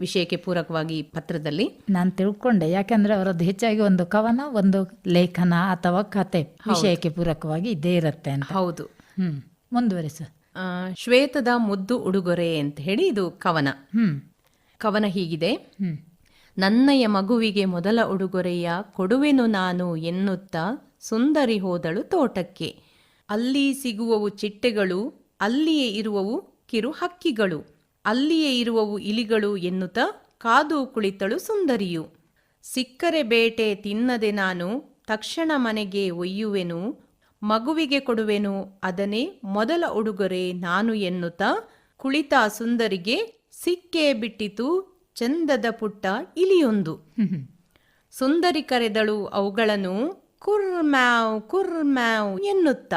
ವಿಷಯಕ್ಕೆ ಪೂರಕವಾಗಿ ಪತ್ರದಲ್ಲಿ. ನಾನು ತಿಳ್ಕೊಂಡೆ, ಯಾಕಂದ್ರೆ ಅವರದ್ದು ಹೆಚ್ಚಾಗಿ ಒಂದು ಕವನ, ಒಂದು ಲೇಖನ ಅಥವಾ ಕತೆ ವಿಷಯಕ್ಕೆ ಪೂರಕವಾಗಿ ಇದ್ದೇ ಇರುತ್ತೆ ಅಂತ. ಹೌದು. ಮುಂದುವರಿಸ. ಶ್ವೇತದ ಮುದ್ದು ಉಡುಗೊರೆ ಅಂತ ಹೇಳಿ ಇದು ಕವನ. ಕವನ ಹೀಗಿದೆ. ನನ್ನಯ ಮಗುವಿಗೆ ಮೊದಲ ಉಡುಗೊರೆಯ ಕೊಡುವೆನು ನಾನು ಎನ್ನುತ್ತಾ ಸುಂದರಿ ಹೋದಳು ತೋಟಕ್ಕೆ. ಅಲ್ಲಿ ಸಿಗುವವು ಚಿಟ್ಟೆಗಳು, ಅಲ್ಲಿಯೇ ಇರುವವು ಕಿರು ಹಕ್ಕಿಗಳು, ಅಲ್ಲಿಯೇ ಇರುವವು ಇಲಿಗಳು ಎನ್ನುತ್ತಾ ಕಾದು ಕುಳಿತಳು ಸುಂದರಿಯು. ಸಿಕ್ಕರೆ ಬೇಟೆ ತಿನ್ನದೆ ನಾನು ತಕ್ಷಣ ಮನೆಗೆ ಒಯ್ಯುವೆನು, ಮಗುವಿಗೆ ಕೊಡುವೆನು ಅದನ್ನೇ ಮೊದಲ ಉಡುಗೊರೆ ನಾನು ಎನ್ನುತ್ತಾ ಕುಳಿತ ಸುಂದರಿಗೆ ಸಿಕ್ಕೇ ಬಿಟ್ಟಿತು ಚಂದದ ಪುಟ್ಟ ಇಲಿಯೊಂದು. ಸುಂದರಿ ಕರೆದಳು ಅವುಗಳನ್ನು ಕುರ್ಮ್ಯಾವ್ ಕುರ್ಮ್ಯಾವ್ ಎನ್ನುತ್ತ.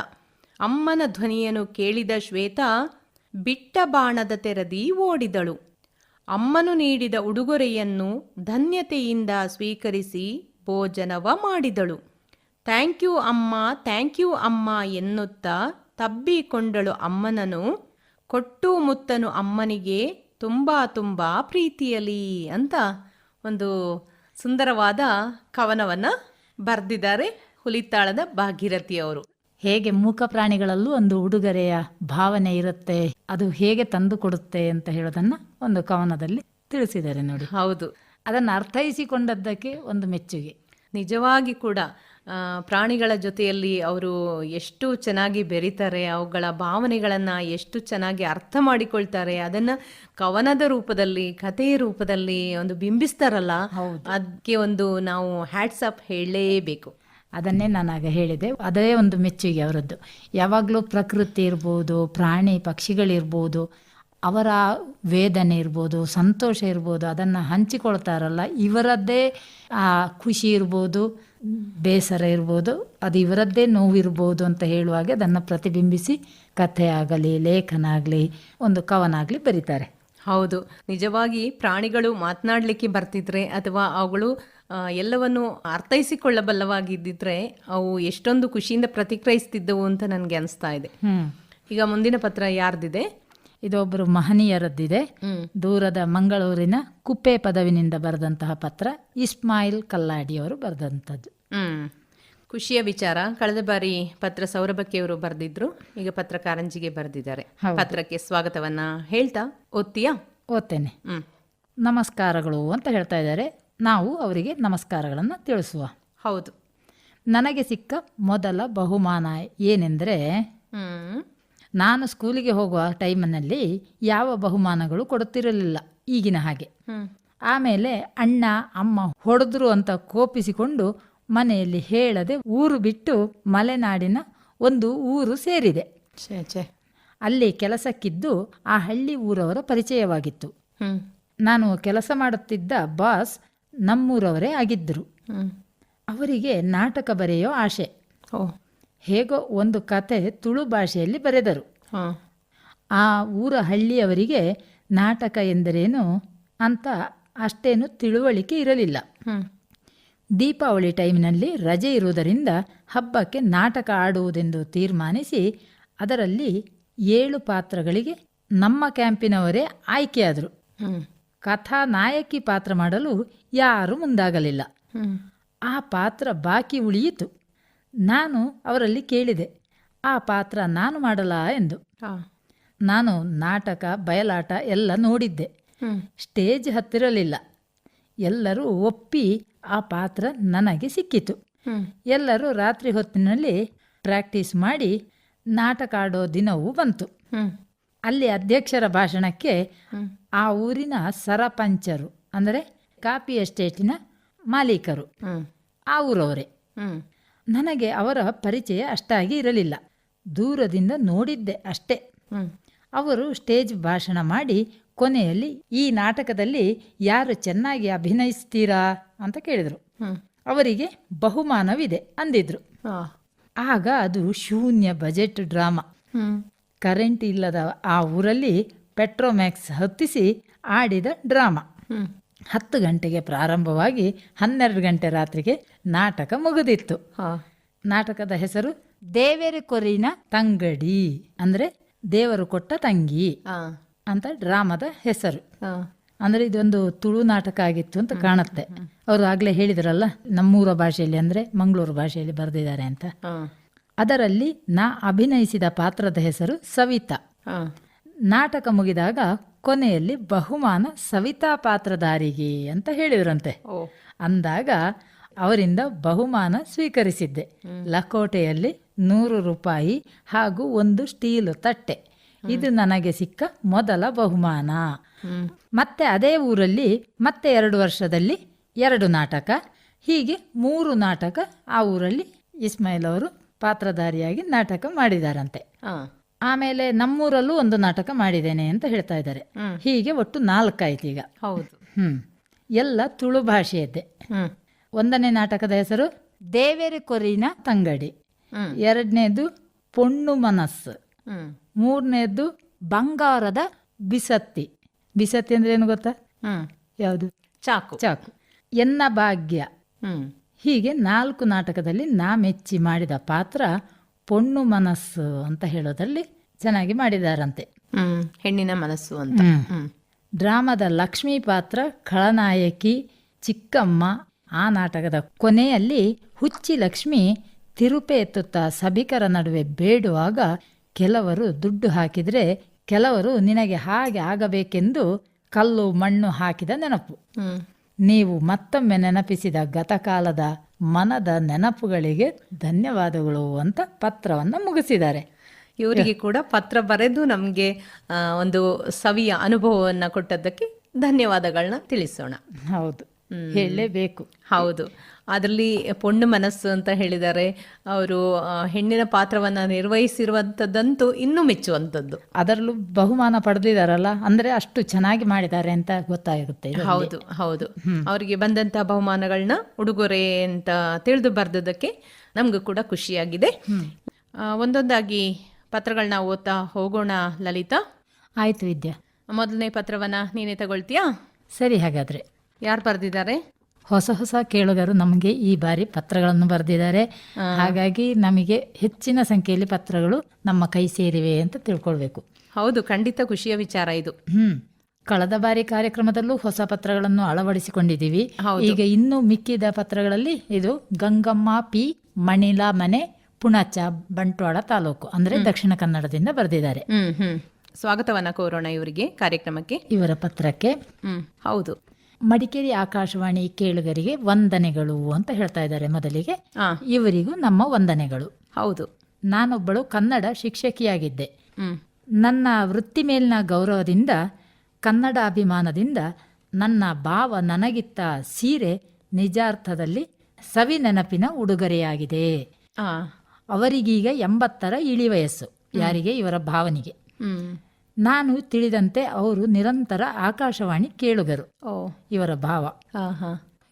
ಅಮ್ಮನ ಧ್ವನಿಯನ್ನು ಕೇಳಿದ ಶ್ವೇತ ಬಿಟ್ಟ ಬಾಣದ ತೆರದಿ ಓಡಿದಳು. ಅಮ್ಮನು ನೀಡಿದ ಉಡುಗೊರೆಯನ್ನು ಧನ್ಯತೆಯಿಂದ ಸ್ವೀಕರಿಸಿ ಭೋಜನವ ಮಾಡಿದಳು. ಥ್ಯಾಂಕ್ ಯು ಅಮ್ಮ, ಥ್ಯಾಂಕ್ ಯು ಅಮ್ಮ ಎನ್ನುತ್ತಾ ತಬ್ಬಿಕೊಂಡಳು ಅಮ್ಮನನು. ಕೊಟ್ಟು ಮುತ್ತನು ಅಮ್ಮನಿಗೆ ತುಂಬಾ ತುಂಬಾ ಪ್ರೀತಿಯಲಿ ಅಂತ ಒಂದು ಸುಂದರವಾದ ಕವನವನ್ನ ಬರೆದಿದ್ದಾರೆ ಹುಲಿತಾಳದ ಭಾಗೀರಥಿಯವರು. ಹೇಗೆ ಮೂಕ ಪ್ರಾಣಿಗಳಲ್ಲೂ ಒಂದು ಉಡುಗೊರೆಯ ಭಾವನೆ ಇರುತ್ತೆ, ಅದು ಹೇಗೆ ತಂದು ಕೊಡುತ್ತೆ ಅಂತ ಹೇಳೋದನ್ನ ಒಂದು ಕವನದಲ್ಲಿ ತಿಳಿಸಿದ್ದಾರೆ ನೋಡಿ. ಹೌದು, ಅದನ್ನು ಅರ್ಥೈಸಿಕೊಂಡದ್ದಕ್ಕೆ ಒಂದು ಮೆಚ್ಚುಗೆ. ನಿಜವಾಗಿ ಕೂಡ ಪ್ರಾಣಿಗಳ ಜೊತೆಯಲ್ಲಿ ಅವರು ಎಷ್ಟು ಚೆನ್ನಾಗಿ ಬೆರೀತಾರೆ, ಅವುಗಳ ಭಾವನೆಗಳನ್ನು ಎಷ್ಟು ಚೆನ್ನಾಗಿ ಅರ್ಥ ಮಾಡಿಕೊಳ್ತಾರೆ, ಅದನ್ನು ಕವನದ ರೂಪದಲ್ಲಿ ಕಥೆಯ ರೂಪದಲ್ಲಿ ಒಂದು ಬಿಂಬಿಸ್ತಾರಲ್ಲ, ಅದಕ್ಕೆ ಒಂದು ನಾವು ಹ್ಯಾಟ್ಸ್ ಅಪ್ ಹೇಳಲೇಬೇಕು. ಅದನ್ನೇ ನಾನಾಗ ಹೇಳಿದೆ, ಅದೇ ಒಂದು ಮೆಚ್ಚುಗೆ ಅವರದ್ದು. ಯಾವಾಗಲೂ ಪ್ರಕೃತಿ ಇರ್ಬೋದು, ಪ್ರಾಣಿ ಪಕ್ಷಿಗಳಿರ್ಬೋದು, ಅವರ ವೇದನೆ ಇರ್ಬೋದು, ಸಂತೋಷ ಇರ್ಬೋದು, ಅದನ್ನು ಹಂಚಿಕೊಳ್ತಾರಲ್ಲ, ಇವರದ್ದೇ ಆ ಖುಷಿ ಇರ್ಬೋದು, ಬೇಸರ ಇರ್ಬೋದು, ಅದು ಇವರದ್ದೇ ನೋವಿರ್ಬೋದು ಅಂತ ಹೇಳುವಾಗ ಅದನ್ನು ಪ್ರತಿಬಿಂಬಿಸಿ ಕಥೆ ಆಗಲಿ, ಲೇಖನ ಆಗಲಿ, ಒಂದು ಕವನ ಆಗಲಿ ಬರೀತಾರೆ. ಹೌದು, ನಿಜವಾಗಿ ಪ್ರಾಣಿಗಳು ಮಾತನಾಡಲಿಕ್ಕೆ ಬರ್ತಿದ್ರೆ ಅಥವಾ ಅವುಗಳು ಎಲ್ಲವನ್ನು ಅರ್ಥೈಸಿಕೊಳ್ಳಬಲ್ಲವಾಗಿದ್ದಿದ್ರೆ ಅವು ಎಷ್ಟೊಂದು ಖುಷಿಯಿಂದ ಪ್ರತಿಕ್ರಿಯಿಸ್ತಿದ್ದವು ಅಂತ ನನಗೆ ಅನಿಸ್ತಾ ಇದೆ. ಈಗ ಮುಂದಿನ ಪತ್ರ ಯಾರ್ದಿದೆ? ಇದೊಬ್ಬರು ಮಹನೀಯರದ್ದಿದೆ. ದೂರದ ಮಂಗಳೂರಿನ ಕುಪ್ಪೆ ಪದವಿನಿಂದ ಬರೆದಂತಹ ಪತ್ರ, ಇಸ್ಮಾಯಿಲ್ ಕಲ್ಲಾಡಿಯವರು ಬರೆದಂಥದ್ದು. ಖುಷಿಯ ವಿಚಾರ. ಕಳೆದ ಬಾರಿ ಪತ್ರ ಸೌರಭಕ್ಕಿಯವರು ಬರೆದಿದ್ರು, ಈಗ ಪತ್ರ ಕಾರಂಜಿಗೆ ಬರೆದಿದ್ದಾರೆ. ಪತ್ರಕ್ಕೆ ಸ್ವಾಗತವನ್ನ ಹೇಳ್ತಾ ಓದ್ತೀಯಾ? ಓದ್ತೇನೆ. ನಮಸ್ಕಾರಗಳು ಅಂತ ಹೇಳ್ತಾ ಇದ್ದಾರೆ. ನಾವು ಅವರಿಗೆ ನಮಸ್ಕಾರಗಳನ್ನು ತಿಳಿಸುವ. ಹೌದು. ನನಗೆ ಸಿಕ್ಕ ಮೊದಲ ಬಹುಮಾನ ಏನೆಂದರೆ, ನಾನು ಸ್ಕೂಲಿಗೆ ಹೋಗುವ ಟೈಮಿನಲ್ಲಿ ಯಾವ ಬಹುಮಾನಗಳು ಕೊಡುತ್ತಿರಲಿಲ್ಲ ಈಗಿನ ಹಾಗೆ. ಆಮೇಲೆ ಅಣ್ಣ ಅಮ್ಮ ಹೊಡೆದ್ರು ಅಂತ ಕೋಪಿಸಿಕೊಂಡು ಮನೆಯಲ್ಲಿ ಹೇಳದೆ ಊರು ಬಿಟ್ಟು ಮಲೆನಾಡಿನ ಒಂದು ಊರು ಸೇರಿದೆ. ಅಲ್ಲಿ ಕೆಲಸಕ್ಕಿದ್ದು ಆ ಹಳ್ಳಿ ಊರವರ ಪರಿಚಯವಾಗಿತ್ತು. ನಾನು ಕೆಲಸ ಮಾಡುತ್ತಿದ್ದ ಬಾಸ್ ನಮ್ಮೂರವರೇ ಆಗಿದ್ದರು. ಅವರಿಗೆ ನಾಟಕ ಬರೆಯೋ ಆಶೆ. ಹೇಗೋ ಒಂದು ಕತೆ ತುಳು ಭಾಷೆಯಲ್ಲಿ ಬರೆದರು. ಆ ಊರ ಹಳ್ಳಿಯವರಿಗೆ ನಾಟಕ ಎಂದರೇನು ಅಂತ ಅಷ್ಟೇನು ತಿಳುವಳಿಕೆ ಇರಲಿಲ್ಲ. ದೀಪಾವಳಿ ಟೈಮಿನಲ್ಲಿ ರಜೆ ಇರುವುದರಿಂದ ಹಬ್ಬಕ್ಕೆ ನಾಟಕ ಆಡುವುದೆಂದು ತೀರ್ಮಾನಿಸಿ ಅದರಲ್ಲಿ 7 ಪಾತ್ರಗಳಿಗೆ ನಮ್ಮ ಕ್ಯಾಂಪಿನವರೇ ಆಯ್ಕೆಯಾದರು. ಕಥಾನಾಯಕಿ ಪಾತ್ರ ಮಾಡಲು ಯಾರೂ ಮುಂದಾಗಲಿಲ್ಲ. ಆ ಪಾತ್ರ ಬಾಕಿ ಉಳಿಯಿತು. ನಾನು ಅವರಲ್ಲಿ ಕೇಳಿದೆ, ಆ ಪಾತ್ರ ನಾನು ಮಾಡಲಾ ಎಂದು. ನಾನು ನಾಟಕ ಬಯಲಾಟ ಎಲ್ಲ ನೋಡಿದ್ದೆ. ಸ್ಟೇಜ್ ಹತ್ತಿರಲಿಲ್ಲ. ಎಲ್ಲರೂ ಒಪ್ಪಿ ಆ ಪಾತ್ರ ನನಗೆ ಸಿಕ್ಕಿತು. ಎಲ್ಲರೂ ರಾತ್ರಿ ಹೊತ್ತಿನಲ್ಲಿ ಪ್ರಾಕ್ಟೀಸ್ ಮಾಡಿ ನಾಟಕ ಆಡೋ ದಿನವೂ ಬಂತು. ಅಲ್ಲಿ ಅಧ್ಯಕ್ಷರ ಭಾಷಣಕ್ಕೆ ಆ ಊರಿನ ಸರಪಂಚರು ಅಂದರೆ ಕಾಫಿ ಎಸ್ಟೇಟಿನ ಮಾಲೀಕರು ಆ ಊರವರೇ. ನನಗೆ ಅವರ ಪರಿಚಯ ಅಷ್ಟಾಗಿ ಇರಲಿಲ್ಲ, ದೂರದಿಂದ ನೋಡಿದ್ದೆ ಅಷ್ಟೇ. ಅವರು ಸ್ಟೇಜ್ ಭಾಷಣ ಮಾಡಿ ಕೊನೆಯಲ್ಲಿ ಈ ನಾಟಕದಲ್ಲಿ ಯಾರು ಚೆನ್ನಾಗಿ ಅಭಿನಯಿಸ್ತೀರಾ ಅಂತ ಕೇಳಿದರು. ಅವರಿಗೆ ಬಹುಮಾನವಿದೆ ಅಂದಿದ್ರು. ಆಗ ಅದು ಶೂನ್ಯ ಬಜೆಟ್ ಡ್ರಾಮಾ. ಕರೆಂಟ್ ಇಲ್ಲದ ಆ ಊರಲ್ಲಿ ಪೆಟ್ರೋಮ್ಯಾಕ್ಸ್ ಹತ್ತಿಸಿ ಆಡಿದ ಡ್ರಾಮಾ. 10 ಗಂಟೆಗೆ ಪ್ರಾರಂಭವಾಗಿ 12 ಗಂಟೆ ರಾತ್ರಿಗೆ ನಾಟಕ ಮುಗಿದಿತ್ತು. ನಾಟಕದ ಹೆಸರು ದೇವೇರಿ ಕೊರಿನ ತಂಗಡಿ, ಅಂದರೆ ದೇವರು ಕೊಟ್ಟ ತಂಗಿ ಅಂತ ಡ್ರಾಮದ ಹೆಸರು. ಅಂದರೆ ಇದೊಂದು ತುಳು ನಾಟಕ ಆಗಿತ್ತು ಅಂತ ಕಾಣುತ್ತೆ. ಅವರು ಆಗ್ಲೇ ಹೇಳಿದ್ರಲ್ಲ ನಮ್ಮೂರ ಭಾಷೆಯಲ್ಲಿ ಅಂದರೆ ಮಂಗಳೂರು ಭಾಷೆಯಲ್ಲಿ ಬರೆದಿದ್ದಾರೆ ಅಂತ. ಅದರಲ್ಲಿ ನಾ ಅಭಿನಯಿಸಿದ ಪಾತ್ರದ ಹೆಸರು ಸವಿತಾ. ನಾಟಕ ಮುಗಿದಾಗ ಕೊನೆಯಲ್ಲಿ ಬಹುಮಾನ ಸವಿತಾ ಪಾತ್ರಧಾರಿಗೆ ಅಂತ ಹೇಳಿದ್ರಂತೆ. ಅಂದಾಗ ಅವರಿಂದ ಬಹುಮಾನ ಸ್ವೀಕರಿಸಿದ್ದೆ. ಲಕೋಟೆಯಲ್ಲಿ 100 ರೂಪಾಯಿ ಹಾಗೂ 1 ಸ್ಟೀಲು ತಟ್ಟೆ. ಇದು ನನಗೆ ಸಿಕ್ಕ ಮೊದಲ ಬಹುಮಾನ. ಮತ್ತೆ ಅದೇ ಊರಲ್ಲಿ ಮತ್ತೆ 2 ವರ್ಷದಲ್ಲಿ 2 ನಾಟಕ, ಹೀಗೆ 3 ನಾಟಕ ಆ ಊರಲ್ಲಿ ಇಸ್ಮಾಯಿಲ್ ಅವರು ಪಾತ್ರಧಾರಿಯಾಗಿ ನಾಟಕ ಮಾಡಿದಾರಂತೆ. ಆಮೇಲೆ ನಮ್ಮೂರಲ್ಲೂ 1 ನಾಟಕ ಮಾಡಿದ್ದೇನೆ ಅಂತ ಹೇಳ್ತಾ ಇದ್ದಾರೆ. ಹೀಗೆ ಒಟ್ಟು 4 ಆಯ್ತು ಈಗ. ಹೌದು. ಎಲ್ಲ ತುಳು ಭಾಷೆಯದ್ದೇ. 1ನೇ ನಾಟಕದ ಹೆಸರು ದೇವೇರಿ ಕೊರಿನ ತಂಗಡಿ, 2ನೇದು ಪೊಣ್ಣು ಮನಸ್ಸು, 3ನೇದು ಬಂಗಾರದ ಬಿಸತ್ತಿ. ಬಿಸತ್ತಿ ಅಂದ್ರೆ ಏನು ಗೊತ್ತಾ? ಯಾವುದು? ಚಾಕು. ಚಾಕು. ಎನ್ನ ಭಾಗ್ಯ. ಹೀಗೆ 4 ನಾಟಕದಲ್ಲಿ ನಾ ಮೆಚ್ಚಿ ಮಾಡಿದ ಪಾತ್ರ ಪೊಣ್ಣು ಮನಸ್ಸು ಅಂತ ಹೇಳೋದ್ರಲ್ಲಿ ಚೆನ್ನಾಗಿ ಮಾಡಿದಾರಂತೆ. ಹೆಣ್ಣಿನ ಮನಸ್ಸು ಅಂತ. ಡ್ರಾಮಾದ ಲಕ್ಷ್ಮೀ ಪಾತ್ರ ಖಳನಾಯಕಿ ಚಿಕ್ಕಮ್ಮ. ಆ ನಾಟಕದ ಕೊನೆಯಲ್ಲಿ ಹುಚ್ಚಿ ಲಕ್ಷ್ಮಿ ತಿರುಪೆ ಎತ್ತುತ್ತಾ ಸಭಿಕರ ನಡುವೆ ಬೇಡುವಾಗ ಕೆಲವರು ದುಡ್ಡು ಹಾಕಿದರೆ ಕೆಲವರು ನಿನಗೆ ಹಾಗೆ ಆಗಬೇಕೆಂದು ಕಲ್ಲು ಮಣ್ಣು ಹಾಕಿದ ನೆನಪು. ನೀವು ಮತ್ತೊಮ್ಮೆ ನೆನಪಿಸಿದ ಗತಕಾಲದ ಮನದ ನೆನಪುಗಳಿಗೆ ಧನ್ಯವಾದಗಳು ಅಂತ ಪತ್ರವನ್ನು ಮುಗಿಸಿದ್ದಾರೆ. ಇವರಿಗೆ ಕೂಡ ಪತ್ರ ಬರೆದು ನಮಗೆ ಒಂದು ಸವಿಯ ಅನುಭವವನ್ನು ಕೊಟ್ಟದ್ದಕ್ಕೆ ಧನ್ಯವಾದಗಳನ್ನ ತಿಳಿಸೋಣ. ಹೌದು, ಹೇಳಲೇಬೇಕು. ಹೌದು. ಅದರಲ್ಲಿ ಪೊಣ್ಣು ಮನಸ್ಸು ಅಂತ ಹೇಳಿದ್ದಾರೆ. ಅವರು ಹೆಣ್ಣಿನ ಪಾತ್ರವನ್ನು ನಿರ್ವಹಿಸಿರುವಂಥದ್ದಂತೂ ಇನ್ನೂ ಮೆಚ್ಚುವಂಥದ್ದು. ಅದರಲ್ಲೂ ಬಹುಮಾನ ಪಡೆದಿದ್ದಾರಲ್ಲ, ಅಂದರೆ ಅಷ್ಟು ಚೆನ್ನಾಗಿ ಮಾಡಿದ್ದಾರೆ ಅಂತ ಗೊತ್ತಾಗುತ್ತೆ. ಹೌದು ಹೌದು. ಅವರಿಗೆ ಬಂದಂಥ ಬಹುಮಾನಗಳನ್ನ ಉಡುಗೊರೆ ಅಂತ ತಿಳಿದು ಬರೆದದಕ್ಕೆ ನಮಗೂ ಕೂಡ ಖುಷಿಯಾಗಿದೆ. ಒಂದೊಂದಾಗಿ ಪತ್ರಗಳನ್ನ ಓದ್ತಾ ಹೋಗೋಣ ಲಲಿತಾ. ಆಯ್ತು ವಿದ್ಯಾ. ಮೊದಲನೇ ಪತ್ರವನ್ನ ನೀನೇ ತಗೊಳ್ತೀಯಾ? ಸರಿ, ಹಾಗಾದ್ರೆ ಯಾರು ಬರೆದಿದ್ದಾರೆ? ಹೊಸ ಕೇಳುಗರು ನಮಗೆ ಈ ಬಾರಿ ಪತ್ರಗಳನ್ನು ಬರೆದಿದ್ದಾರೆ. ಹಾಗಾಗಿ ನಮಗೆ ಹೆಚ್ಚಿನ ಸಂಖ್ಯೆಯಲ್ಲಿ ಪತ್ರಗಳು ನಮ್ಮ ಕೈ ಸೇರಿವೆ ಅಂತ ತಿಳ್ಕೊಳ್ಬೇಕು. ಹೌದು, ಖಂಡಿತ ಖುಷಿಯ ವಿಚಾರ ಇದು. ಕಳೆದ ಬಾರಿ ಕಾರ್ಯಕ್ರಮದಲ್ಲೂ ಹೊಸ ಪತ್ರಗಳನ್ನು ಅಳವಡಿಸಿಕೊಂಡಿದ್ದೀವಿ. ಈಗ ಇನ್ನು ಮಿಕ್ಕಿದ ಪತ್ರಗಳಲ್ಲಿ ಇದು ಗಂಗಮ್ಮ ಪಿ, ಮಣಿಲಾ ಮನೆ, ಪುಣಚ, ಬಂಟ್ವಾಳ ತಾಲೂಕು, ಅಂದ್ರೆ ದಕ್ಷಿಣ ಕನ್ನಡದಿಂದ ಬರೆದಿದ್ದಾರೆ. ಸ್ವಾಗತವನ್ನ ಕೋರೋಣ ಇವರಿಗೆ ಕಾರ್ಯಕ್ರಮಕ್ಕೆ, ಇವರ ಪತ್ರಕ್ಕೆ. ಹೌದು. ಮಡಿಕೇರಿ ಆಕಾಶವಾಣಿ ಕೇಳುಗರಿಗೆ ವಂದನೆಗಳು ಅಂತ ಹೇಳ್ತಾ ಇದ್ದಾರೆ. ಮೊದಲಿಗೆ ಇವರಿಗೂ ನಮ್ಮ ವಂದನೆಗಳು. ಹೌದು. ನಾನೊಬ್ಬಳು ಕನ್ನಡ ಶಿಕ್ಷಕಿಯಾಗಿದ್ದೆ. ನನ್ನ ವೃತ್ತಿ ಮೇಲಿನ ಗೌರವದಿಂದ, ಕನ್ನಡ ಅಭಿಮಾನದಿಂದ ನನ್ನ ಭಾವ ನನಗಿತ್ತ ಸೀರೆ ನಿಜಾರ್ಥದಲ್ಲಿ ಸವಿ ನೆನಪಿನ ಉಡುಗೊರೆಯಾಗಿದೆ. ಅವರಿಗೀಗ 80ರ ಇಳಿ ವಯಸ್ಸು. ಯಾರಿಗೆ? ಇವರ ಭಾವನಿಗೆ. ನಾನು ತಿಳಿದಂತೆ ಅವರು ನಿರಂತರ ಆಕಾಶವಾಣಿ ಕೇಳುಗರು. ಇವರ ಭಾವ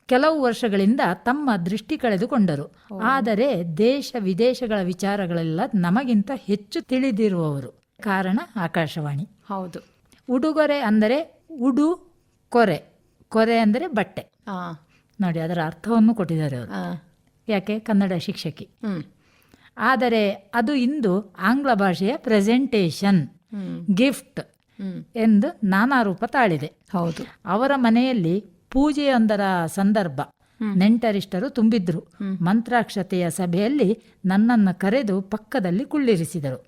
ಕೆಲವು ವರ್ಷಗಳಿಂದ ತಮ್ಮ ದೃಷ್ಟಿ ಕಳೆದುಕೊಂಡರು. ಆದರೆ ದೇಶ ವಿದೇಶಗಳ ವಿಚಾರಗಳೆಲ್ಲ ನಮಗಿಂತ ಹೆಚ್ಚು ತಿಳಿದಿರುವವರು. ಕಾರಣ ಆಕಾಶವಾಣಿ. ಹೌದು. ಉಡುಗೊರೆ ಅಂದರೆ ಉಡು ಕೊರೆ, ಕೊರೆ ಅಂದರೆ ಬಟ್ಟೆ. ನೋಡಿ, ಅದರ ಅರ್ಥವನ್ನು ಕೊಟ್ಟಿದ್ದಾರೆ ಅವರು. ಯಾಕೆ? ಕನ್ನಡ ಶಿಕ್ಷಕಿ. ಆದರೆ ಅದು ಇಂದು ಆಂಗ್ಲ ಭಾಷೆಯ ಪ್ರೆಸೆಂಟೇಷನ್, ಗಿಫ್ಟ್ ಎಂದು ನಾನಾ ರೂಪ ತಾಳಿದೆ. ಹೌದು. ಅವರ ಮನೆಯಲ್ಲಿ ಪೂಜೆಯೊಂದರ ಸಂದರ್ಭ, ನೆಂಟರಿಷ್ಟರು ತುಂಬಿದ್ರು. ಮಂತ್ರಾಕ್ಷತೆಯ ಸಭೆಯಲ್ಲಿ ನನ್ನನ್ನು ಕರೆದು ಪಕ್ಕದಲ್ಲಿ ಕುಳ್ಳಿರಿಸಿದರು.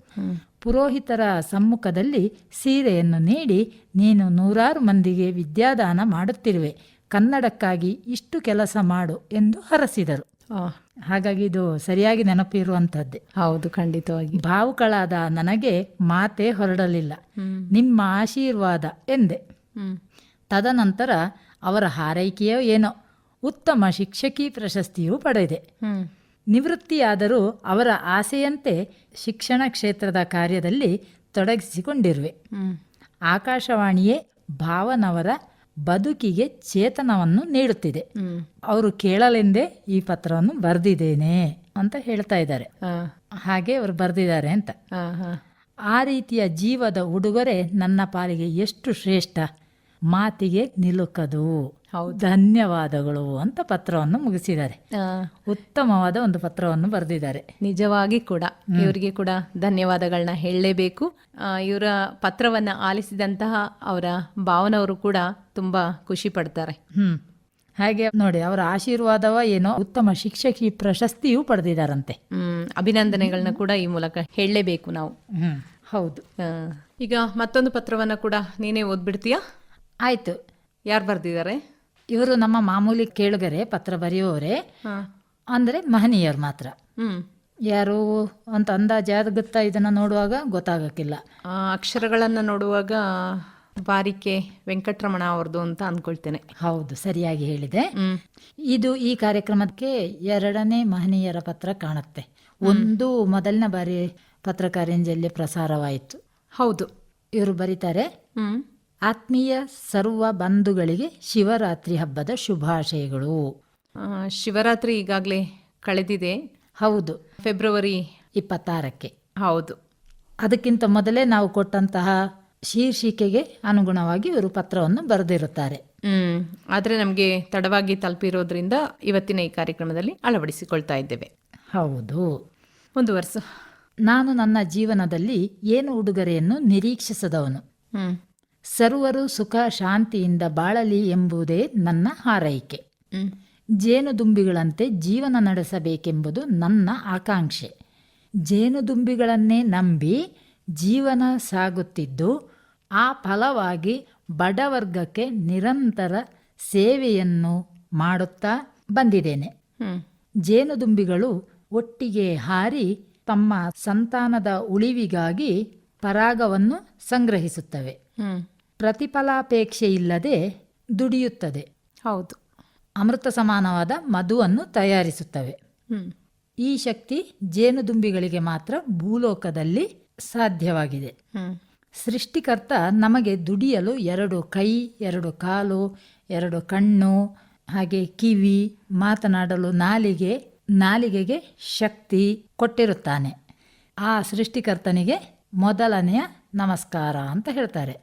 ಪುರೋಹಿತರ ಸಮ್ಮುಖದಲ್ಲಿ ಸೀರೆಯನ್ನು ನೀಡಿ, ನೀನು 100 ಮಂದಿಗೆ ವಿದ್ಯಾದಾನ ಮಾಡುತ್ತಿರುವೆ, ಕನ್ನಡಕ್ಕಾಗಿ ಇಷ್ಟು ಕೆಲಸ ಮಾಡು ಎಂದು ಹರಸಿದರು. ಹಾಗಾಗಿ ಇದು ಸರಿಯಾಗಿ ನೆನಪಿರುವಂಥದ್ದೇ. ಹೌದು, ಖಂಡಿತವಾಗಿ. ಭಾವುಕಳಾದ ನನಗೆ ಮಾತೇ ಹೊರಡಲಿಲ್ಲ. ನಿಮ್ಮ ಆಶೀರ್ವಾದ ಎಂದೆ. ತದನಂತರ ಅವರ ಹಾರೈಕೆಯೋ ಏನೋ ಉತ್ತಮ ಶಿಕ್ಷಕಿ ಪ್ರಶಸ್ತಿಯೂ ಪಡೆದೆ. ನಿವೃತ್ತಿಯಾದರೂ ಅವರ ಆಸೆಯಂತೆ ಶಿಕ್ಷಣ ಕ್ಷೇತ್ರದ ಕಾರ್ಯದಲ್ಲಿ ತೊಡಗಿಸಿಕೊಂಡಿರುವೆ. ಆಕಾಶವಾಣಿಯೇ ಭಾವನವರ ಬದುಕಿಗೆ ಚೇತನವನ್ನು ನೀಡುತ್ತಿದೆ. ಅವರು ಕೇಳಲೆಂದೇ ಈ ಪತ್ರವನ್ನು ಬರೆದಿದ್ದೇನೆ ಅಂತ ಹೇಳ್ತಾ ಇದ್ದಾರೆ. ಹಾಗೆ ಅವರು ಬರೆದಿದ್ದಾರೆ ಅಂತ. ಆ ರೀತಿಯ ಜೀವದ ಉಡುಗೊರೆ ನನ್ನ ಪಾಲಿಗೆ ಎಷ್ಟು ಶ್ರೇಷ್ಠ, ಮಾತಿಗೆ ನಿಲುಕದು. ಧನ್ಯವಾದಗಳು ಅಂತ ಪತ್ರವನ್ನು ಮುಗಿಸಿದ್ದಾರೆ. ಉತ್ತಮವಾದ ಒಂದು ಪತ್ರವನ್ನು ಬರೆದಿದ್ದಾರೆ. ನಿಜವಾಗಿ ಕೂಡ ಇವರಿಗೆ ಕೂಡ ಧನ್ಯವಾದಗಳನ್ನ ಹೇಳಲೇಬೇಕು. ಇವರ ಪತ್ರವನ್ನ ಆಲಿಸಿದಂತಹ ಅವರ ಭಾವನವರು ಕೂಡ ತುಂಬಾ ಖುಷಿ ಪಡ್ತಾರೆ. ಹಾಗೆ ನೋಡಿ, ಅವರ ಆಶೀರ್ವಾದವ ಏನೋ ಉತ್ತಮ ಶಿಕ್ಷಕಿ ಪ್ರಶಸ್ತಿಯೂ ಪಡೆದಿದ್ದಾರಂತೆ. ಅಭಿನಂದನೆಗಳನ್ನ ಕೂಡ ಈ ಮೂಲಕ ಹೇಳಲೇಬೇಕು ನಾವು. ಹೌದು. ಈಗ ಮತ್ತೊಂದು ಪತ್ರವನ್ನ ಕೂಡ ನೀನೇ ಓದ್ಬಿಡ್ತೀಯಾ? ಆಯ್ತು. ಯಾರು ಬರ್ದಿದ್ದಾರೆ? ಇವರು ನಮ್ಮ ಮಾಮೂಲಿ ಕೇಳುಗರೆ, ಪತ್ರ ಬರೆಯುವವರೇ, ಅಂದ್ರೆ ಮಹನೀಯರು ಮಾತ್ರ. ಯಾರು ಅಂತ ಅಂದಾಜಾಗುತ್ತಾ ಇದನ್ನ ನೋಡುವಾಗ ಗೊತ್ತಾಗಕ್ಕಿಲ್ಲ. ಅಕ್ಷರಗಳನ್ನ ನೋಡುವಾಗ ಬಾರಿಕೆ ವೆಂಕಟರಮಣ ಅವ್ರದ್ದು ಅಂತ ಅಂದ್ಕೊಳ್ತೇನೆ. ಹೌದು, ಸರಿಯಾಗಿ ಹೇಳಿದೆ. ಇದು ಈ ಕಾರ್ಯಕ್ರಮಕ್ಕೆ ಎರಡನೇ ಮಹನೀಯರ ಪತ್ರ ಕಾಣುತ್ತೆ. ಒಂದು ಮೊದಲನೇ ಬಾರಿ ಪತ್ರಕಾರಂಜಿಯಲ್ಲಿ ಪ್ರಸಾರವಾಯಿತು. ಹೌದು. ಇವರು ಬರೀತಾರೆ, ಆತ್ಮೀಯ ಸರ್ವ ಬಂಧುಗಳಿಗೆ ಶಿವರಾತ್ರಿ ಹಬ್ಬದ ಶುಭಾಶಯಗಳು. ಶಿವರಾತ್ರಿ ಈಗಾಗಲೇ ಕಳೆದಿದೆ. ಹೌದು, ಫೆಬ್ರವರಿ 26ಕ್ಕೆ. ಹೌದು. ಅದಕ್ಕಿಂತ ಮೊದಲೇ ನಾವು ಕೊಟ್ಟಂತಹ ಶೀರ್ಷಿಕೆಗೆ ಅನುಗುಣವಾಗಿ ಇವರು ಪತ್ರವನ್ನು ಬರೆದಿರುತ್ತಾರೆ. ಆದರೆ ನಮಗೆ ತಡವಾಗಿ ತಲುಪಿರೋದ್ರಿಂದ ಇವತ್ತಿನ ಈ ಕಾರ್ಯಕ್ರಮದಲ್ಲಿ ಅಳವಡಿಸಿಕೊಳ್ತಾ ಇದ್ದೇವೆ. ಹೌದು. ಮುಂದುವರ್ಸು. ನಾನು ನನ್ನ ಜೀವನದಲ್ಲಿ ಏನು ಉಡುಗೊರೆಯನ್ನು ನಿರೀಕ್ಷಿಸದವನು. ಸರ್ವರು ಸುಖ ಶಾಂತಿಯಿಂದ ಬಾಳಲಿ ಎಂಬುದೇ ನನ್ನ ಹಾರೈಕೆ. ಜೇನುದುಂಬಿಗಳಂತೆ ಜೀವನ ನಡೆಸಬೇಕೆಂಬುದು ನನ್ನ ಆಕಾಂಕ್ಷೆ. ಜೇನುದುಂಬಿಗಳನ್ನೇ ನಂಬಿ ಜೀವನ ಸಾಗುತ್ತಿದ್ದು, ಆ ಫಲವಾಗಿ ಬಡವರ್ಗಕ್ಕೆ ನಿರಂತರ ಸೇವೆಯನ್ನು ಮಾಡುತ್ತಾ ಬಂದಿದ್ದೇನೆ. ಜೇನುದುಂಬಿಗಳು ಒಟ್ಟಿಗೆ ಹಾರಿ ತಮ್ಮ ಸಂತಾನದ ಉಳಿವಿಗಾಗಿ ಪರಾಗವನ್ನು ಸಂಗ್ರಹಿಸುತ್ತವೆ. ಪ್ರತಿಫಲಾಪೇಕ್ಷೆ ಇಲ್ಲದೆ ದುಡಿಯುತ್ತದೆ. ಹೌದು. ಅಮೃತ ಸಮಾನವಾದ ಮಧುವನ್ನು ತಯಾರಿಸುತ್ತವೆ. ಈ ಶಕ್ತಿ ಜೇನುದುಂಬಿಗಳಿಗೆ ಮಾತ್ರ ಭೂಲೋಕದಲ್ಲಿ ಸಾಧ್ಯವಾಗಿದೆ. ಸೃಷ್ಟಿಕರ್ತ ನಮಗೆ ದುಡಿಯಲು 2 ಕೈ, 2 ಕಾಲು, 2 ಕಣ್ಣು, ಹಾಗೆ ಕಿವಿ, ಮಾತನಾಡಲು ನಾಲಿಗೆಗೆ ಶಕ್ತಿ ಕೊಟ್ಟಿರುತ್ತಾನೆ. ಆ ಸೃಷ್ಟಿಕರ್ತನಿಗೆ ಮೊದಲನೆಯ ನಮಸ್ಕಾರ ಅಂತ ಹೇಳ್ತಾರೆ